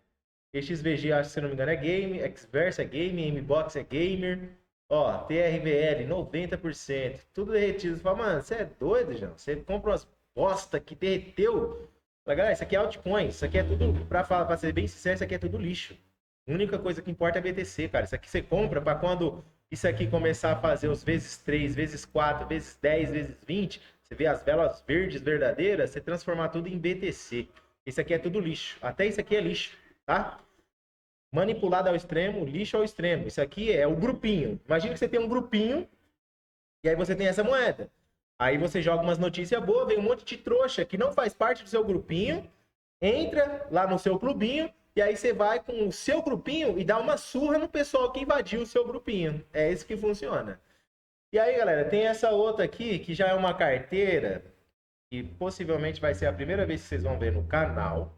XVG, acho que se não me engano, é game, Xverse é game, MBox é gamer, ó, TRVL, 90%, tudo derretido. Você fala, mano, você é doido, João? Você compra umas bosta que derreteu. Fala, galera, isso aqui é altcoin, isso aqui é tudo, pra ser bem sincero, isso aqui é tudo lixo. A única coisa que importa é BTC, cara. Isso aqui você compra para quando isso aqui começar a fazer os vezes 3, vezes 4, vezes 10, vezes 20, você vê as velas verdes verdadeiras, você transformar tudo em BTC. Isso aqui é tudo lixo. Até isso aqui é lixo, tá? Manipulado ao extremo, lixo ao extremo. Isso aqui é o grupinho. Imagina que você tem um grupinho e aí você tem essa moeda. Aí você joga umas notícias boas, vem um monte de trouxa que não faz parte do seu grupinho, entra lá no seu clubinho e aí você vai com o seu grupinho e dá uma surra no pessoal que invadiu o seu grupinho. É isso que funciona. E aí, galera, tem essa outra aqui que já é uma carteira e possivelmente vai ser a primeira vez que vocês vão ver no canal.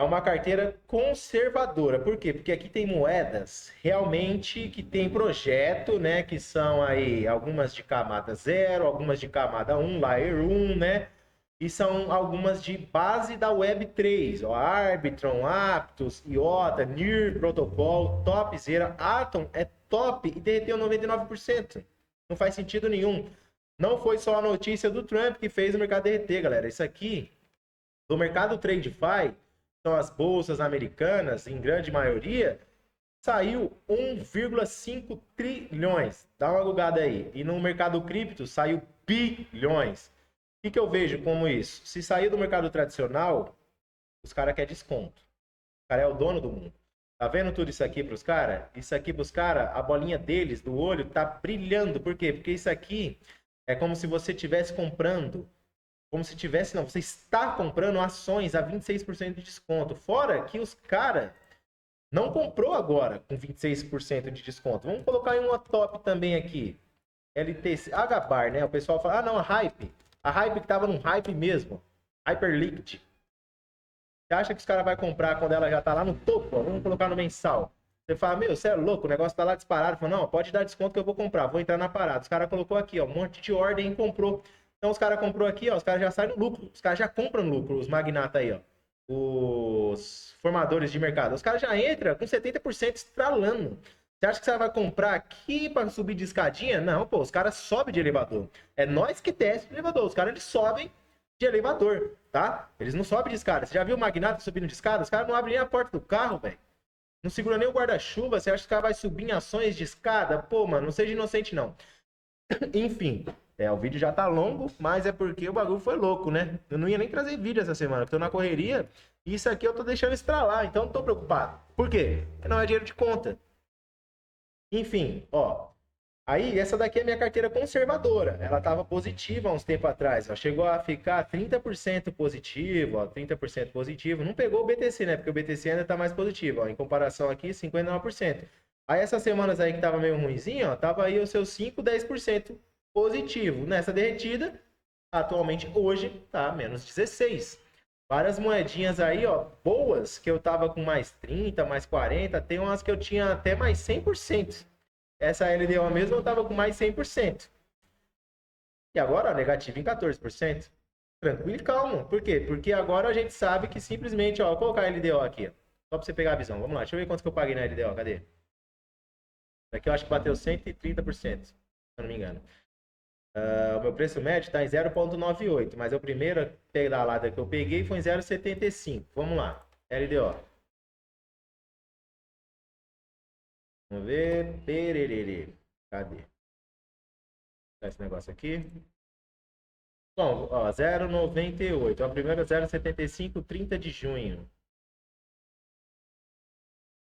É uma carteira conservadora. Por quê? Porque aqui tem moedas realmente que tem projeto, né? Que são aí algumas de camada 0, algumas de camada 1, Layer 1, né? E são algumas de base da Web3. Ó, Arbitron, Aptos, IOTA, NIR, Protocol, Topzera, Atom é top e derreteu 99%. Não faz sentido nenhum. Não foi só a notícia do Trump que fez o mercado derreter, galera. Isso aqui, do mercado TradeFi, são as bolsas americanas, em grande maioria, saiu 1,5 trilhões. Dá uma bugada aí. E no mercado cripto saiu bilhões. O que eu vejo como isso? Se sair do mercado tradicional, os caras querem desconto. O cara é o dono do mundo. Tá vendo tudo isso aqui pros caras? Isso aqui pros caras, a bolinha deles, do olho, tá brilhando. Por quê? Porque isso aqui é como se você estivesse comprando. Como se tivesse, não, você está comprando ações a 26% de desconto. Fora que os caras não comprou agora com 26% de desconto. Vamos colocar em uma top também aqui. LTC, HBAR, né? O pessoal fala, ah, não, a Hype. A Hype que tava num hype mesmo. Hyperliquid. Você acha que os caras vão comprar quando ela já tá lá no topo? Ó, vamos colocar no mensal. Você fala, meu, você é louco, o negócio tá lá disparado. Fala, não, pode dar desconto que eu vou comprar, vou entrar na parada. Os caras colocou aqui, ó, um monte de ordem e comprou. Então os caras comprou aqui, ó, os caras já saem no lucro. Os caras já compram no lucro, os magnatas aí, ó. Os formadores de mercado. Os caras já entram com 70% estralando. Você acha que você vai comprar aqui para subir de escadinha? Não, pô, os caras sobem de elevador. É nós que desce de elevador. Os caras eles sobem de elevador, tá? Eles não sobem de escada. Você já viu o magnata subindo de escada? Os caras não abrem nem a porta do carro, velho. Não segura nem o guarda-chuva. Você acha que o cara vai subir em ações de escada? Pô, mano, não seja inocente, não. Enfim, o vídeo já tá longo, mas é porque o bagulho foi louco, né? Eu não ia nem trazer vídeo essa semana, tô na correria. E isso aqui eu tô deixando estralar, então não tô preocupado. Por quê? Porque não é dinheiro de conta. Enfim, ó. Aí, essa daqui é minha carteira conservadora. Ela estava positiva há uns tempo atrás. Ó. Chegou a ficar 30% positivo, ó, 30% positivo. Não pegou o BTC, né? Porque o BTC ainda está mais positivo. Ó. Em comparação aqui, 59%. Aí, essas semanas aí que tava meio ruimzinho, ó, tava aí os seus 5, 10% positivo. Nessa derretida, atualmente, hoje, tá menos 16. Várias moedinhas aí, ó, boas, que eu tava com mais 30, mais 40. Tem umas que eu tinha até mais 100%. Essa LDO mesmo eu estava com mais 100%. E agora, ó, negativo em 14%. Tranquilo e calmo. Por quê? Porque agora a gente sabe que simplesmente, ó, vou colocar a LDO aqui, ó, só para você pegar a visão. Vamos lá, deixa eu ver quanto que eu paguei na LDO. Cadê? Aqui eu acho que bateu 130%, se eu não me engano. O meu preço médio está em 0,98, mas a primeira pedalada que eu peguei foi em 0,75. Vamos lá, LDO. Vamos ver. Pererê. Cadê? Esse negócio aqui. Bom, ó, 0,98. A primeira 0,75, 30 de junho.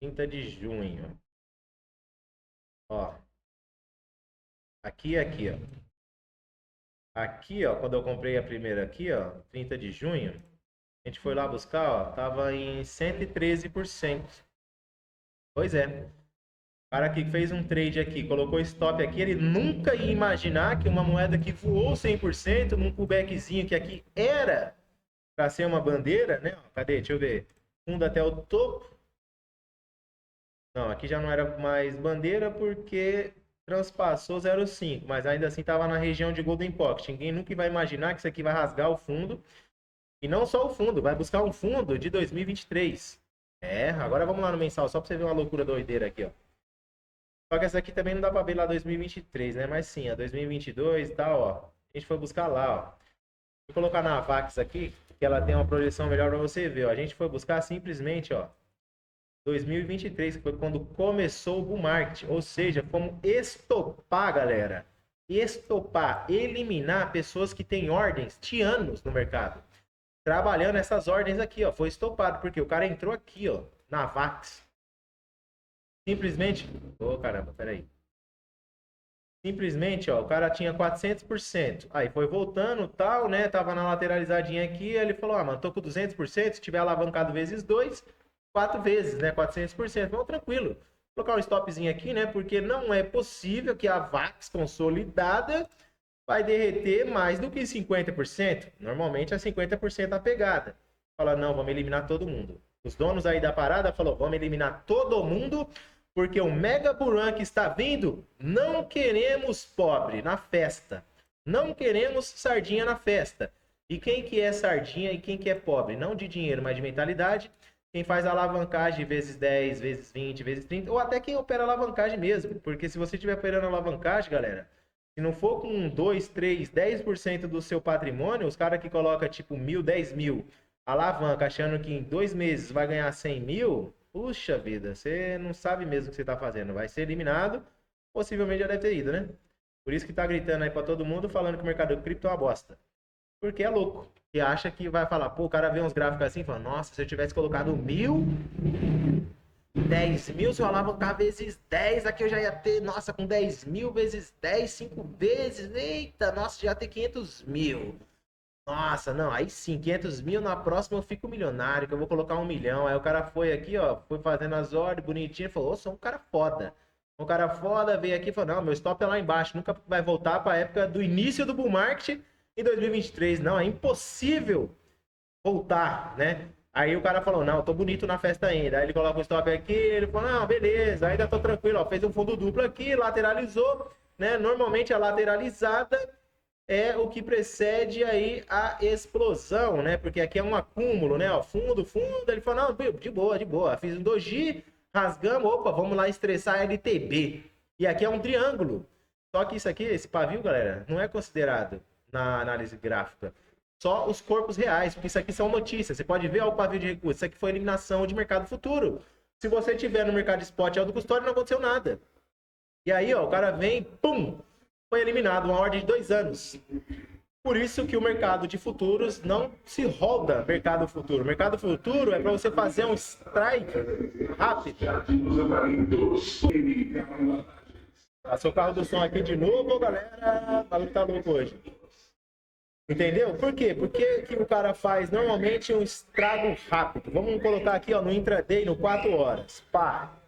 30 de junho. Ó. Aqui, aqui, ó. Aqui, ó, quando eu comprei a primeira aqui, ó, 30 de junho, a gente foi lá buscar, ó, tava em 113%. Pois é. O cara que fez um trade aqui, colocou stop aqui, ele nunca ia imaginar que uma moeda que voou 100% num pullbackzinho que aqui era para ser uma bandeira, né? Cadê? Deixa eu ver. Fundo até o topo. Não, aqui já não era mais bandeira porque transpassou 0,5, mas ainda assim estava na região de Golden Pocket. Ninguém nunca vai imaginar que isso aqui vai rasgar o fundo. E não só o fundo, vai buscar um fundo de 2023. Agora vamos lá no mensal, só para você ver uma loucura doideira aqui, ó. Só que essa aqui também não dá para ver lá 2023, né? Mas sim, a 2022 e tal, ó. A gente foi buscar lá, ó. Vou colocar na Avax aqui, que ela tem uma projeção melhor para você ver, ó. A gente foi buscar simplesmente, ó, 2023, que foi quando começou o bull market. Ou seja, fomos estopar, galera. Estopar, eliminar pessoas que têm ordens de anos no mercado. Trabalhando essas ordens aqui, ó. Foi estopado, porque o cara entrou aqui, ó, na VAX. Simplesmente... Ô, caramba, peraí. Simplesmente, ó, o cara tinha 400%. Aí foi voltando, tal, né? Tava na lateralizadinha aqui, aí ele falou, ah, mano, tô com 200%, se tiver alavancado vezes 2, 4 vezes, né? 400%. Vamos tranquilo. Vou colocar um stopzinho aqui, né? Porque não é possível que a VAX consolidada vai derreter mais do que 50%. Normalmente é 50% a pegada. Fala, não, vamos eliminar todo mundo. Os donos aí da parada falou, vamos eliminar todo mundo, porque o Mega Buran que está vindo, não queremos pobre na festa. Não queremos sardinha na festa. E quem que é sardinha e quem que é pobre? Não de dinheiro, mas de mentalidade. Quem faz alavancagem vezes 10, vezes 20, vezes 30, ou até quem opera alavancagem mesmo. Porque se você estiver operando alavancagem, galera, se não for com 2, 3, 10% do seu patrimônio, os caras que colocam tipo 1.000, 10.000, alavanca, achando que em 2 meses vai ganhar 100 mil, puxa vida, você não sabe mesmo o que você está fazendo. Vai ser eliminado, possivelmente já deve ter ido, né? Por isso que tá gritando aí para todo mundo, falando que o mercado cripto é uma bosta. Porque é louco. E acha que vai falar, pô, o cara vê uns gráficos assim e fala, nossa, se eu tivesse colocado 1.000, 10 mil, se eu alavancar vezes 10, aqui eu já ia ter, nossa, com 10 mil vezes 10, 5 vezes, eita, nossa, já ia ter 500 mil. Nossa, não, aí sim, 500 mil, na próxima eu fico milionário, que eu vou colocar 1 milhão. Aí o cara foi aqui, ó, foi fazendo as ordens, bonitinho, falou, ô, sou um cara foda. Um cara foda veio aqui e falou, não, meu stop é lá embaixo, nunca vai voltar para a época do início do bull market em 2023. Não, é impossível voltar, né? Aí o cara falou, não, eu tô bonito na festa ainda. Aí ele coloca o stop aqui, ele falou, não, beleza, ainda tô tranquilo, ó, fez um fundo duplo aqui, lateralizou, né? Normalmente a lateralizada é o que precede aí a explosão, né? Porque aqui é um acúmulo, né? Ó, fundo, fundo. Ele falou, não, de boa, de boa. Fiz um doji, rasgamos, opa, vamos lá estressar a LTB. E aqui é um triângulo. Só que isso aqui, esse pavio, galera, não é considerado na análise gráfica. Só os corpos reais, porque isso aqui são notícias. Você pode ver ó, o pavio de recursos. Isso aqui foi eliminação de mercado futuro. Se você tiver no mercado spot alto custódio, não aconteceu nada. E aí, ó, o cara vem, pum, foi eliminado, uma ordem de 2 anos. Por isso que o mercado de futuros não se roda mercado futuro. Mercado futuro é para você fazer um strike rápido. Passou o carro do som aqui de novo, galera. O bagulho tá louco hoje. Entendeu? Por quê? Porque que o cara faz normalmente um estrago rápido. Vamos colocar aqui, ó, no intraday, no 4 horas. Pá.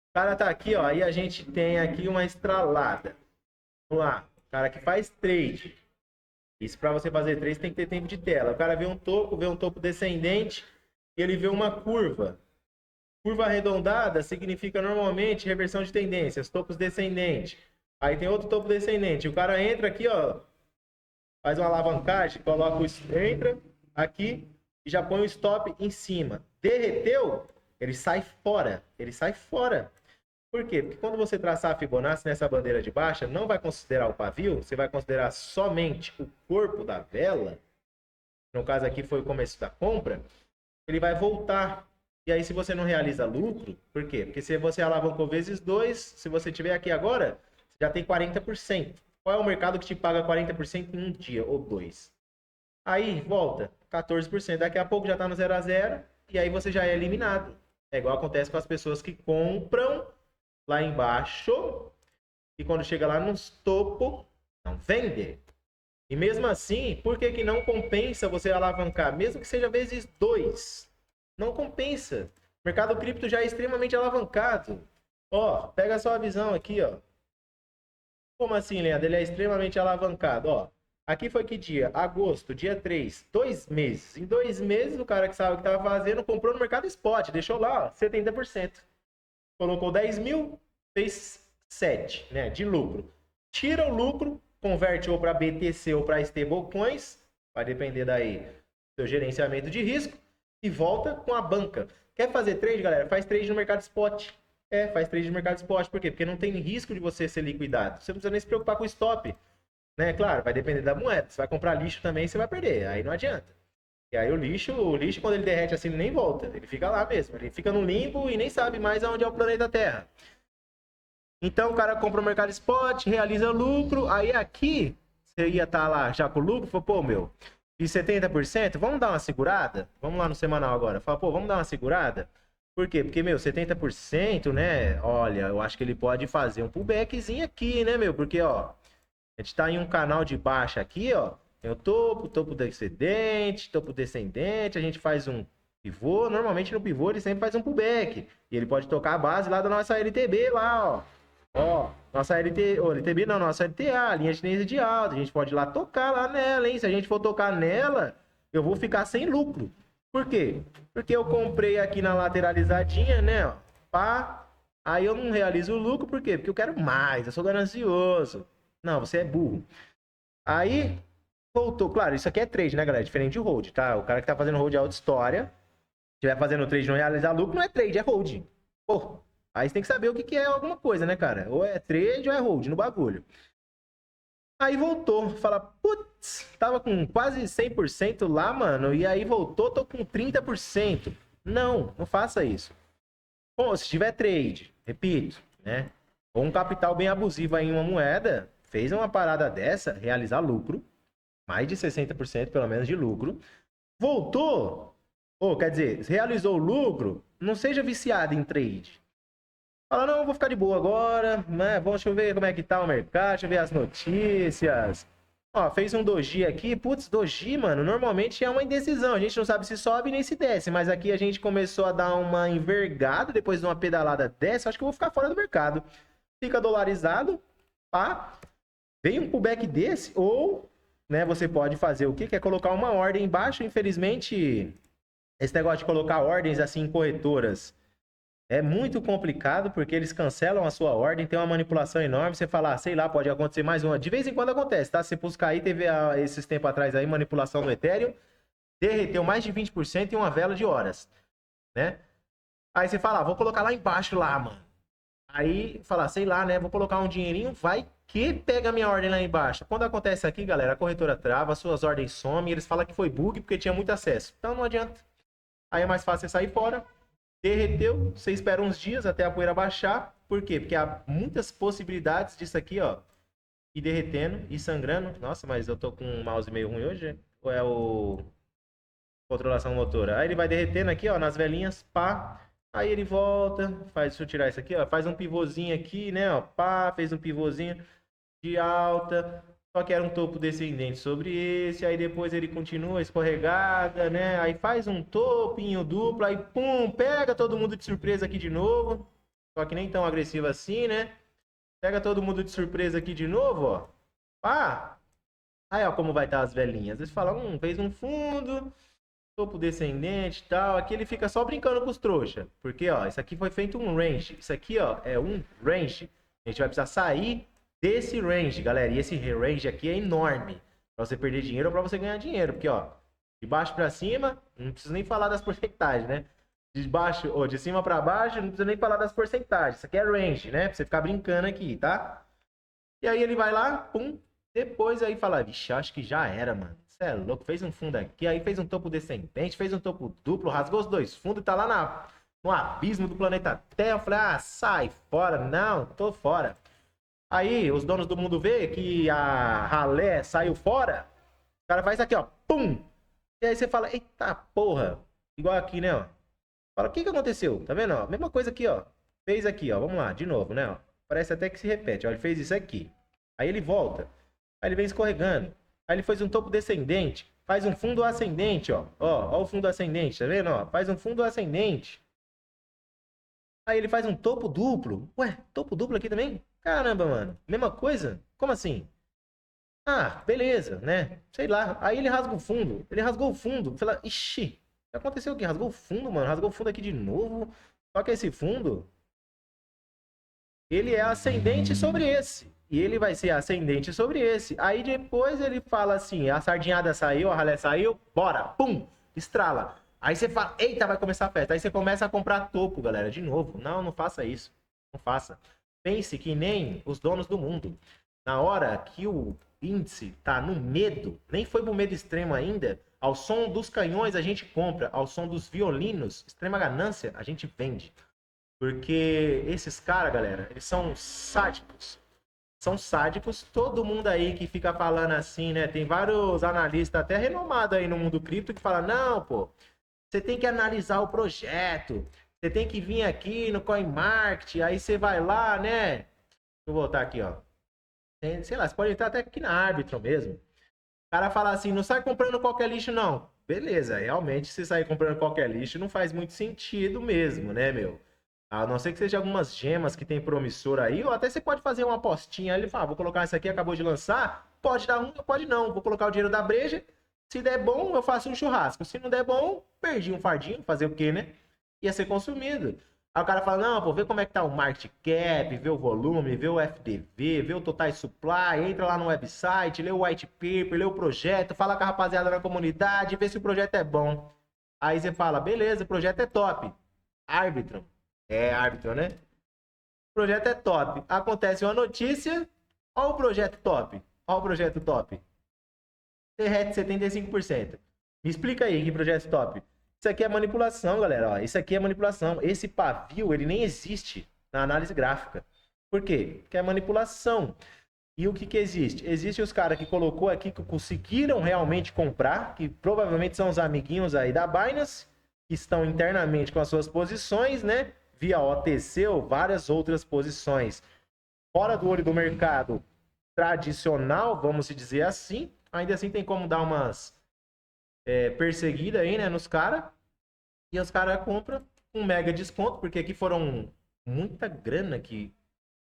O cara tá aqui, ó, aí a gente tem aqui uma estralada. Vamos lá. O cara que faz trade. Isso para você fazer trade tem que ter tempo de tela. O cara vê um topo descendente e ele vê uma curva. Curva arredondada significa normalmente reversão de tendências, topos descendentes. Aí tem outro topo descendente. O cara entra aqui, ó, faz uma alavancagem, coloca entra aqui e já põe o stop em cima. Derreteu, ele sai fora. Ele sai fora. Por quê? Porque quando você traçar a Fibonacci nessa bandeira de baixa, não vai considerar o pavio, você vai considerar somente o corpo da vela. No caso aqui foi o começo da compra. Ele vai voltar. E aí se você não realiza lucro, por quê? Porque se você alavancou vezes 2, se você tiver aqui agora, já tem 40%. Qual é o mercado que te paga 40% em um dia ou 2? Aí volta, 14%. Daqui a pouco já está no 0 a 0 e aí você já é eliminado. É igual acontece com as pessoas que compram lá embaixo e quando chega lá nos topo, não vende. E mesmo assim, por que que não compensa você alavancar? Mesmo que seja vezes 2, não compensa. O mercado cripto já é extremamente alavancado. Ó, pega só a visão aqui, ó. Como assim, Leandro? Ele é extremamente alavancado, ó. Aqui foi que dia? Agosto, dia 3, 2 meses. Em 2 meses, o cara que sabe o que estava fazendo comprou no mercado spot, deixou lá, ó, 70%. Colocou 10 mil, fez 7, né, de lucro. Tira o lucro, converte ou para BTC ou para stablecoins, vai depender daí do seu gerenciamento de risco, e volta com a banca. Quer fazer trade, galera? Faz trade no mercado spot. Faz trade no mercado spot. Por quê? Porque não tem risco de você ser liquidado. Você não precisa nem se preocupar com o stop. Né? Claro, vai depender da moeda. Você vai comprar lixo também, você vai perder. Aí não adianta. E aí o lixo quando ele derrete assim, ele nem volta. Ele fica lá mesmo. Ele fica no limbo e nem sabe mais aonde é o planeta Terra. Então o cara compra o mercado spot, realiza lucro. Aí aqui, você ia estar lá já com o lucro. Falou, pô, meu, de 70%, vamos dar uma segurada? Vamos lá no semanal agora. Fala, pô, vamos dar uma segurada? Por quê? Porque, meu, 70%, né? Olha, eu acho que ele pode fazer um pullbackzinho aqui, né, meu? Porque, ó, a gente tá em um canal de baixa aqui, ó. Tem o topo descendente, topo descendente. A gente faz um pivô. Normalmente no pivô ele sempre faz um pullback. E ele pode tocar a base lá da nossa LTB lá, ó. Ó, nossa LTB não, nossa LTA, linha de tendência de alta. A gente pode ir lá tocar lá nela, hein? Se a gente for tocar nela, eu vou ficar sem lucro. Por quê? Porque eu comprei aqui na lateralizadinha, né, ó. Pá. Aí eu não realizo o lucro, por quê? Porque eu quero mais, eu sou ganancioso. Não, você é burro. Aí, voltou. Claro, isso aqui é trade, né, galera? Diferente de hold, tá? O cara que tá fazendo hold é outra história. Se estiver fazendo trade e não realizar lucro, não é trade, é hold. Pô, aí você tem que saber o que é alguma coisa, né, cara? Ou é trade ou é hold no bagulho. Aí voltou, fala, putz, tava com quase 100% lá, mano, e aí voltou, tô com 30%. Não, não faça isso. Bom, se tiver trade, repito, né, ou um capital bem abusivo aí em uma moeda, fez uma parada dessa, realizar lucro, mais de 60% pelo menos de lucro, voltou, ou quer dizer, realizou o lucro, não seja viciado em trade. Fala, não, vou ficar de boa agora, né? Deixa eu ver como é que tá o mercado, deixa eu ver as notícias. Ó, fez um doji aqui. Putz, doji, mano, normalmente é uma indecisão. A gente não sabe se sobe nem se desce. Mas aqui a gente começou a dar uma envergada depois de uma pedalada dessa. Acho que eu vou ficar fora do mercado. Fica dolarizado, pá. Vem um pullback desse ou, né, você pode fazer o quê? Que é colocar uma ordem embaixo. Infelizmente, esse negócio de colocar ordens assim em corretoras é muito complicado, porque eles cancelam a sua ordem, tem uma manipulação enorme, você fala, sei lá, pode acontecer mais uma. De vez em quando acontece, tá? Se buscar aí, teve esses tempos atrás aí, manipulação no Ethereum, derreteu mais de 20% em uma vela de horas, né? Aí você fala, vou colocar lá embaixo lá, mano. Aí, fala, sei lá, né? Vou colocar um dinheirinho, vai que pega a minha ordem lá embaixo. Quando acontece aqui, galera, a corretora trava, suas ordens somem, eles falam que foi bug porque tinha muito acesso. Então não adianta. Aí é mais fácil você sair fora. Derreteu, você espera uns dias até a poeira baixar, Por quê? Porque há muitas possibilidades disso aqui, ó, ir derretendo e sangrando. Nossa, mas eu tô com um mouse meio ruim hoje? Ou é o controlação motora? Aí ele vai derretendo aqui, ó, nas velinhas, pá. Aí ele volta, deixa eu tirar isso aqui, ó, faz um pivôzinho aqui, né, ó, pá, fez um pivôzinho de alta, só que era um topo descendente sobre esse, aí depois ele continua escorregada, né, aí faz um topinho duplo, aí pum, pega todo mundo de surpresa aqui de novo, só que nem tão agressivo assim, né, pega todo mundo de surpresa aqui de novo, ó, pá, aí ó como vai estar as velhinhas, eles falam, fez um fundo, topo descendente e tal, aqui ele fica só brincando com os trouxa, porque ó, isso aqui foi feito um range, isso aqui ó, é um range, a gente vai precisar sair desse range, galera, e esse range aqui é enorme, pra você perder dinheiro ou pra você ganhar dinheiro, porque ó, de baixo pra cima, não preciso nem falar das porcentagens, né, de baixo, ou de cima pra baixo, não preciso nem falar das porcentagens, isso aqui é range, né, pra você ficar brincando aqui, tá? E aí ele vai lá, pum, depois aí fala, vixe, acho que já era, mano. Você é louco, fez um fundo aqui, aí fez um topo descendente, fez um topo duplo, rasgou os dois fundos e tá lá no abismo do planeta Terra. Eu falei, ah, sai fora. Não, tô fora. Aí os donos do mundo vê que a ralé saiu fora, o cara faz aqui, ó, pum. E aí você fala, eita porra, igual aqui, né, ó. Fala, o que que aconteceu? Tá vendo, ó? Mesma coisa aqui, ó. Fez aqui, ó, vamos lá, de novo, né, ó. Parece até que se repete, ó, ele fez isso aqui. Aí ele volta. Aí ele vem escorregando. Aí ele faz um topo descendente. Faz um fundo ascendente, ó. Ó o fundo ascendente, tá vendo? Ó, faz um fundo ascendente. Aí ele faz um topo duplo. Ué, topo duplo aqui também? Caramba, mano. Mesma coisa? Como assim? Ah, beleza, né? Sei lá. Aí ele rasga o fundo. Ele rasgou o fundo. Fala, ixi, o que aconteceu aqui? Rasgou o fundo, mano. Rasgou o fundo aqui de novo. Só que esse fundo, ele é ascendente sobre esse. E ele vai ser ascendente sobre esse. Aí depois ele fala assim, a sardinhada saiu, a ralé saiu, bora, pum, estrala. Aí você fala, eita, vai começar a festa. Aí você começa a comprar topo, galera, de novo. Não, não faça isso. Não faça. Pense que nem os donos do mundo. Na hora que o índice tá no medo, nem foi pro medo extremo ainda, ao som dos canhões a gente compra, ao som dos violinos, extrema ganância, a gente vende. Porque esses caras, galera, eles são sádicos. São sádicos. Todo mundo aí que fica falando assim, né? Tem vários analistas até renomados aí no mundo cripto que falam, não, pô, você tem que analisar o projeto. Você tem que vir aqui no CoinMarket. Aí você vai lá, né? Deixa eu voltar aqui, ó. Sei lá, você pode entrar até aqui na Arbitrum mesmo. O cara fala assim, não sai comprando qualquer lixo, não. Beleza, realmente, se sair comprando qualquer lixo, não faz muito sentido mesmo, né, meu? A não ser que seja algumas gemas que tem promissor aí, ou até você pode fazer uma apostinha ali, fala, vou colocar isso aqui, acabou de lançar, pode dar ruim, pode não, vou colocar o dinheiro da breja, se der bom, eu faço um churrasco, se não der bom, perdi um fardinho, fazer o quê, né? Ia ser consumido. Aí o cara fala, não, pô, vê como é que tá o market cap, vê o volume, vê o FDV, vê o total supply, entra lá no website, lê o white paper, lê o projeto, fala com a rapaziada na comunidade, vê se o projeto é bom. Aí você fala, beleza, o projeto é top. Arbitrum. É árbitro, né? O projeto é top. Acontece uma notícia, olha o projeto top. Olha o projeto top. Derrete 75%. Me explica aí que projeto top. Isso aqui é manipulação, galera. Ó, isso aqui é manipulação. Esse pavio, ele nem existe na análise gráfica. Por quê? Porque é manipulação. E o que que existe? Existem os caras que colocou aqui que conseguiram realmente comprar, que provavelmente são os amiguinhos aí da Binance, que estão internamente com as suas posições, né? Via OTC ou várias outras posições fora do olho do mercado tradicional, vamos dizer assim. Ainda assim tem como dar umas perseguidas aí, né, nos caras. E os caras compram um mega desconto, porque aqui foram muita grana que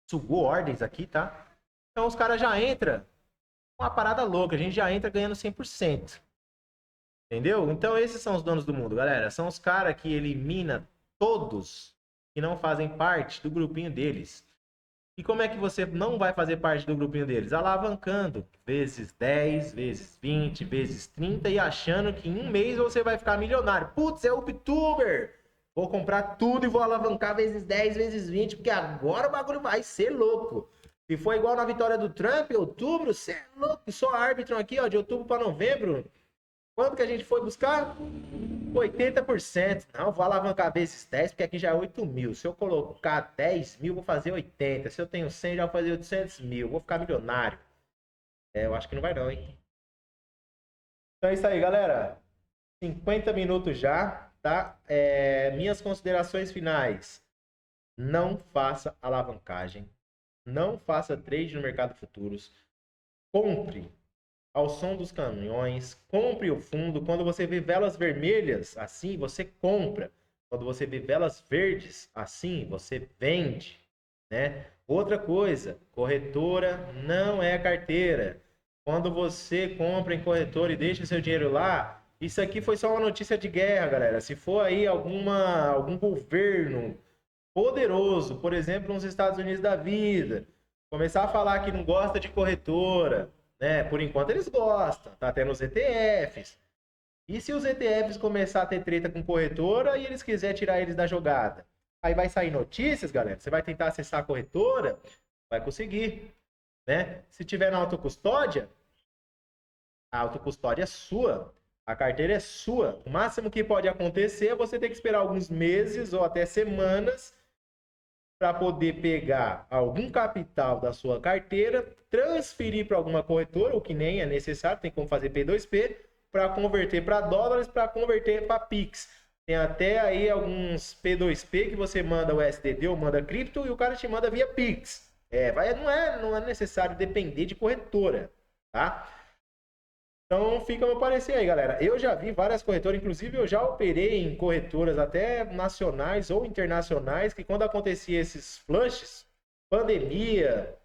sugou ordens aqui, tá? Então os caras já entram com uma parada louca, a gente já entra ganhando 100%. Entendeu? Então esses são os donos do mundo, galera. São os caras que eliminam todos que não fazem parte do grupinho deles. E como é que você não vai fazer parte do grupinho deles? Alavancando, vezes 10, vezes 20, vezes 30 e achando que em um mês você vai ficar milionário. Putz, é o VTuber! Vou comprar tudo e vou alavancar vezes 10, vezes 20, porque agora o bagulho vai ser louco. Se for igual na vitória do Trump, em outubro, você é louco. Só árbitro aqui, ó, de outubro para novembro. Quanto que a gente foi buscar? 80%. Não, vou alavancar vezes 10, porque aqui já é 8 mil. Se eu colocar 10 mil, vou fazer 80. Se eu tenho 100, já vou fazer 800 mil. Vou ficar milionário. Eu acho que não vai não, hein? Então é isso aí, galera. 50 minutos já, tá? Minhas considerações finais. Não faça alavancagem. Não faça trade no mercado futuros. Compre ao som dos caminhões, compre o fundo. Quando você vê velas vermelhas, assim, você compra. Quando você vê velas verdes, assim, você vende, né? Outra coisa, corretora não é carteira. Quando você compra em corretora e deixa seu dinheiro lá, isso aqui foi só uma notícia de guerra, galera. Se for aí algum governo poderoso, por exemplo, nos Estados Unidos da vida, começar a falar que não gosta de corretora, né? Por enquanto eles gostam, tá tendo os ETFs. E se os ETFs começar a ter treta com corretora e eles quiserem tirar eles da jogada? Aí vai sair notícias, galera. Você vai tentar acessar a corretora, vai conseguir, né? Se tiver na autocustódia, a autocustódia é sua, a carteira é sua. O máximo que pode acontecer é você ter que esperar alguns meses ou até semanas para poder pegar algum capital da sua carteira, transferir para alguma corretora, o que nem é necessário, tem como fazer P2P, para converter para dólares, para converter para Pix. Tem até aí alguns P2P que você manda o SDD ou manda cripto e o cara te manda via Pix. Não é necessário depender de corretora, tá? Então fica meu parecer aí, galera. Eu já vi várias corretoras, inclusive eu já operei em corretoras até nacionais ou internacionais, que quando acontecia esses flushes, pandemia,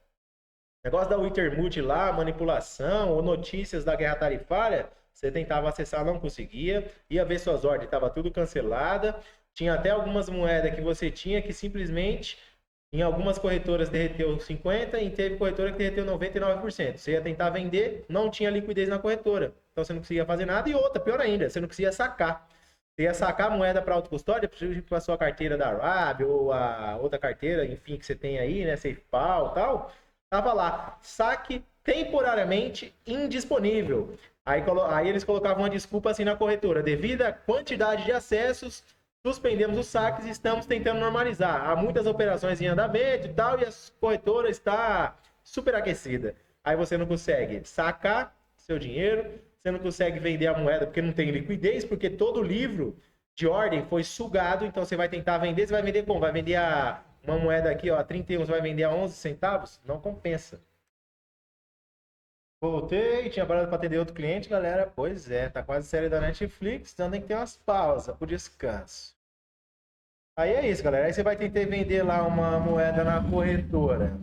negócio da Wintermute lá, manipulação ou notícias da guerra tarifária, você tentava acessar, não conseguia, ia ver suas ordens, estava tudo cancelada. Tinha até algumas moedas que você tinha que simplesmente em algumas corretoras derreteu 50% e teve corretora que derreteu 99%. Você ia tentar vender, não tinha liquidez na corretora. Então você não conseguia fazer nada. E outra, pior ainda, você não conseguia sacar. Você ia sacar a moeda para autocustódia, para a sua carteira da Arab ou a outra carteira, enfim, que você tem aí, né? SafePal e tal. Tava lá, saque temporariamente indisponível. Aí eles colocavam uma desculpa assim na corretora, devido à quantidade de acessos, suspendemos os saques e estamos tentando normalizar. Há muitas operações em andamento e tal, e a corretora está superaquecida. Aí você não consegue sacar seu dinheiro, você não consegue vender a moeda porque não tem liquidez, porque todo livro de ordem foi sugado, então você vai tentar vender, você vai vender como? Vai vender uma moeda aqui, ó, 31, você vai vender a 11 centavos? Não compensa. Voltei, tinha parado para atender outro cliente, galera. Pois é, tá quase série da Netflix, então tem que ter umas pausas pro descanso. Aí é isso, galera. Aí você vai tentar vender lá uma moeda na corretora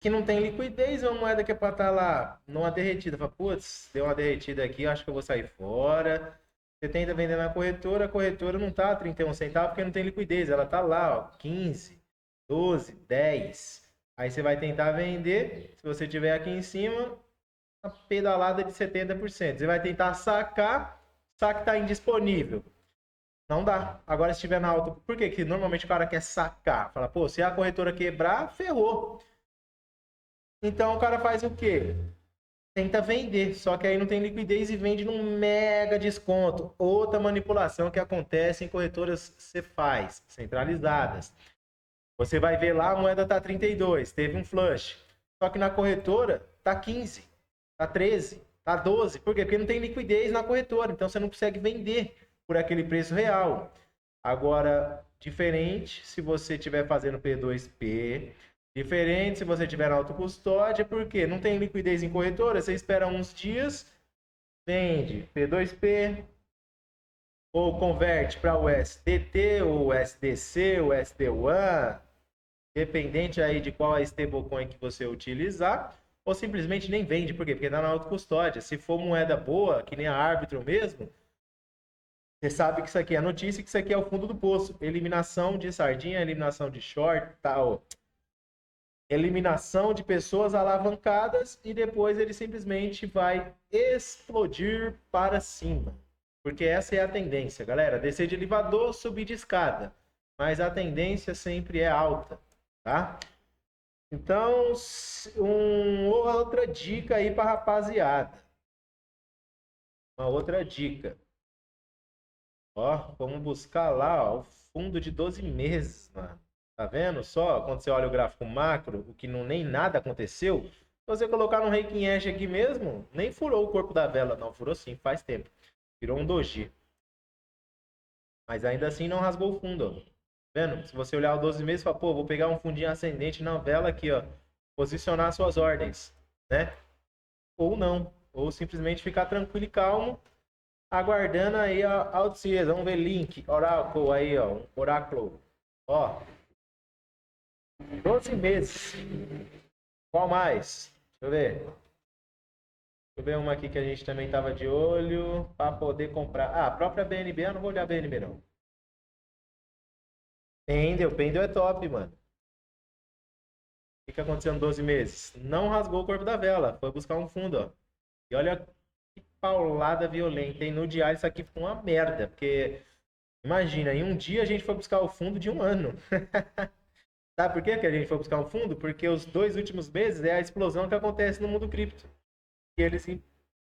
que não tem liquidez, uma moeda que é para estar lá numa derretida. Fala, putz, deu uma derretida aqui, acho que eu vou sair fora. Você tenta vender na corretora, a corretora não tá a 31 centavos porque não tem liquidez. Ela tá lá, ó, 15, 12, 10. Aí você vai tentar vender, se você tiver aqui em cima, a pedalada de 70%. Você vai tentar sacar, saque tá indisponível. Não dá. Agora, se estiver na alta, por quê? Que normalmente o cara quer sacar. Fala, pô, se a corretora quebrar, ferrou. Então o cara faz o quê? Tenta vender, só que aí não tem liquidez e vende num mega desconto. Outra manipulação que acontece em corretoras Cefaz, centralizadas. Você vai ver lá, a moeda tá 32, teve um flush. Só que na corretora tá 15, tá 13, tá 12. Por quê? Porque não tem liquidez na corretora, então você não consegue vender por aquele preço real. Agora, diferente se você estiver fazendo P2P, diferente se você tiver na autocustódia, porque não tem liquidez em corretora, você espera uns dias, vende P2P, ou converte para o SDT, o SDC, o SD1, dependente aí de qual é a stablecoin que você utilizar, ou simplesmente nem vende, por quê? Porque está na autocustódia. Se for moeda boa, que nem a árbitro mesmo, você sabe que isso aqui é notícia, que isso aqui é o fundo do poço. Eliminação de sardinha, eliminação de short, tal. Eliminação de pessoas alavancadas e depois ele simplesmente vai explodir para cima. Porque essa é a tendência, galera. Descer de elevador, subir de escada. Mas a tendência sempre é alta, tá? Então, outra dica aí para rapaziada. uma outra dica. Ó, vamos buscar lá, ó, o fundo de 12 meses, mano. Tá vendo só? Quando você olha o gráfico macro, o que não nem nada aconteceu. Se você colocar no Reikin Edge aqui mesmo, nem furou o corpo da vela. Não, furou sim, faz tempo. Virou um doji. Mas ainda assim não rasgou o fundo, ó. Tá vendo? Se você olhar o 12 meses, fala, pô, vou pegar um fundinho ascendente na vela aqui, ó. Posicionar suas ordens, né? Ou não. Ou simplesmente ficar tranquilo e calmo, aguardando aí a altícia. Vamos ver link, Oracle aí, ó. Oráculo. Ó. 12 meses. Qual mais? Deixa eu ver. Deixa eu ver uma aqui que a gente também tava de olho para poder comprar. Ah, a própria BNB, eu não vou olhar a BNB não. Pendel é top, mano. O que aconteceu em 12 meses? Não rasgou o corpo da vela, foi buscar um fundo, ó. E olha que paulada violenta, hein? No diário isso aqui foi uma merda, porque imagina, em um dia a gente foi buscar o fundo de um ano. Sabe por que a gente foi buscar um fundo? Porque os 2 últimos meses é a explosão que acontece no mundo cripto. E eles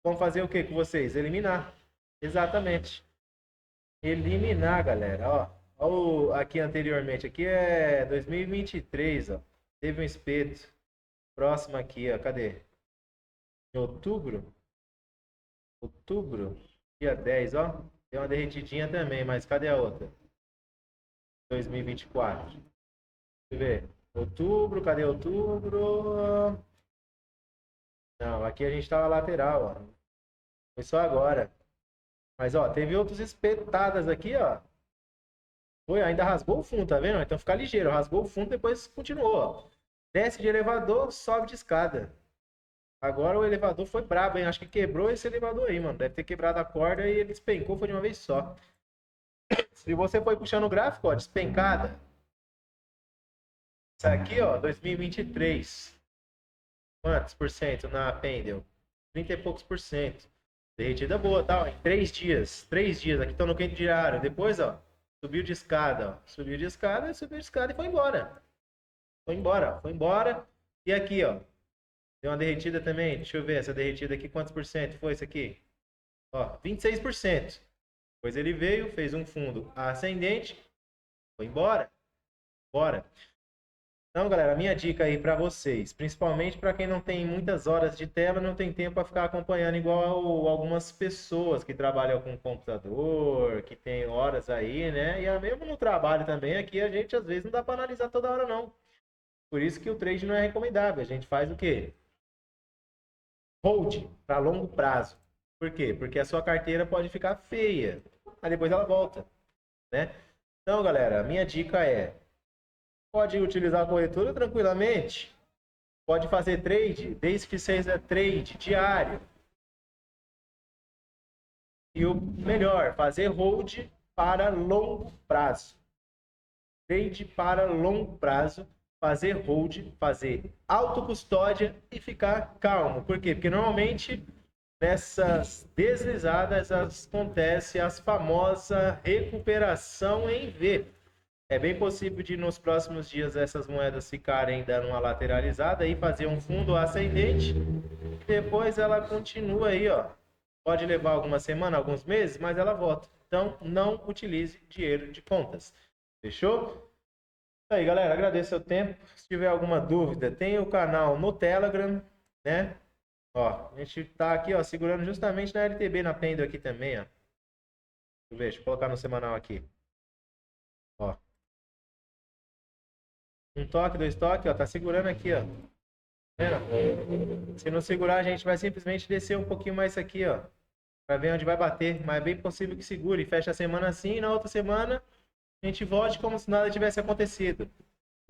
vão fazer o que com vocês? Eliminar. Exatamente. Eliminar, galera. Ó, aqui anteriormente, aqui é 2023, ó. Teve um espeto. Próximo aqui, ó. Cadê? Em outubro? Outubro, dia 10, ó. Deu uma derretidinha também, mas cadê a outra? 2024. Deixa eu ver. Outubro, cadê outubro? Não, aqui a gente tava lateral, ó. Foi só agora. Mas, ó, teve outras espetadas aqui, ó. Foi, ainda rasgou o fundo, tá vendo? Então fica ligeiro. Rasgou o fundo, depois continuou, ó. Desce de elevador, sobe de escada. Agora o elevador foi brabo, hein? Acho que quebrou esse elevador aí, mano. Deve ter quebrado a corda e ele despencou, foi de uma vez só. Se você foi puxando o gráfico, ó, despencada. Isso aqui, ó, 2023. Quantos por cento na Pendel? 30 e poucos por cento. Derretida boa, tá? Ó, em 3 dias. 3 dias. Aqui estão no quinto diário. Depois, ó, subiu de escada, ó. Subiu de escada e foi embora. Foi embora, foi embora. E aqui, ó. Deu uma derretida também. Deixa eu ver essa derretida aqui. Quantos por cento foi isso aqui? Ó, 26%. Depois ele veio, fez um fundo ascendente. Foi embora. Bora. Então, galera, a minha dica aí para vocês, principalmente para quem não tem muitas horas de tela, não tem tempo para ficar acompanhando igual algumas pessoas que trabalham com computador, que tem horas aí, né? E mesmo no trabalho também, aqui a gente às vezes não dá para analisar toda hora não. Por isso que o trade não é recomendável. A gente faz o quê? Hold para longo prazo. Por quê? Porque a sua carteira pode ficar feia, aí depois ela volta, né? Então, galera, a minha dica é: pode utilizar a corretora tranquilamente, pode fazer trade, desde que seja trade diário. E o melhor, fazer hold para longo prazo. Trade para longo prazo, fazer hold, fazer autocustódia e ficar calmo. Por quê? Porque normalmente nessas deslizadas acontece as famosa recuperação em V. É bem possível de nos próximos dias essas moedas ficarem dando uma lateralizada e fazer um fundo ascendente. Depois ela continua aí, ó. Pode levar alguma semana, alguns meses, mas ela volta. Então não utilize dinheiro de contas. Fechou? Aí, galera, agradeço o seu tempo. Se tiver alguma dúvida, tem o canal no Telegram, né? Ó, a gente tá aqui, ó, segurando justamente na LTB, na Pendel aqui também, ó. Deixa eu colocar no semanal aqui. Ó. Um toque, 2 toques, ó, tá segurando aqui, ó. Vendo? Se não segurar, a gente vai simplesmente descer um pouquinho mais isso aqui, ó. Pra ver onde vai bater. Mas é bem possível que segure. Fecha a semana assim e na outra semana a gente volte como se nada tivesse acontecido.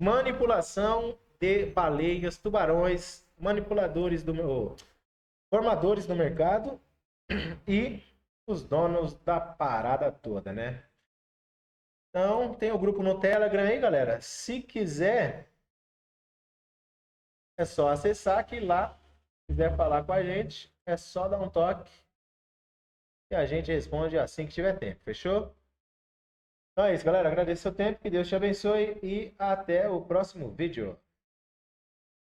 Manipulação de baleias, tubarões, manipuladores formadores do mercado e os donos da parada toda, né? Então, tem o grupo no Telegram aí, galera. Se quiser, é só acessar que lá, se quiser falar com a gente, é só dar um toque e a gente responde assim que tiver tempo, fechou? Então é isso, galera. Agradeço o seu tempo, que Deus te abençoe e até o próximo vídeo.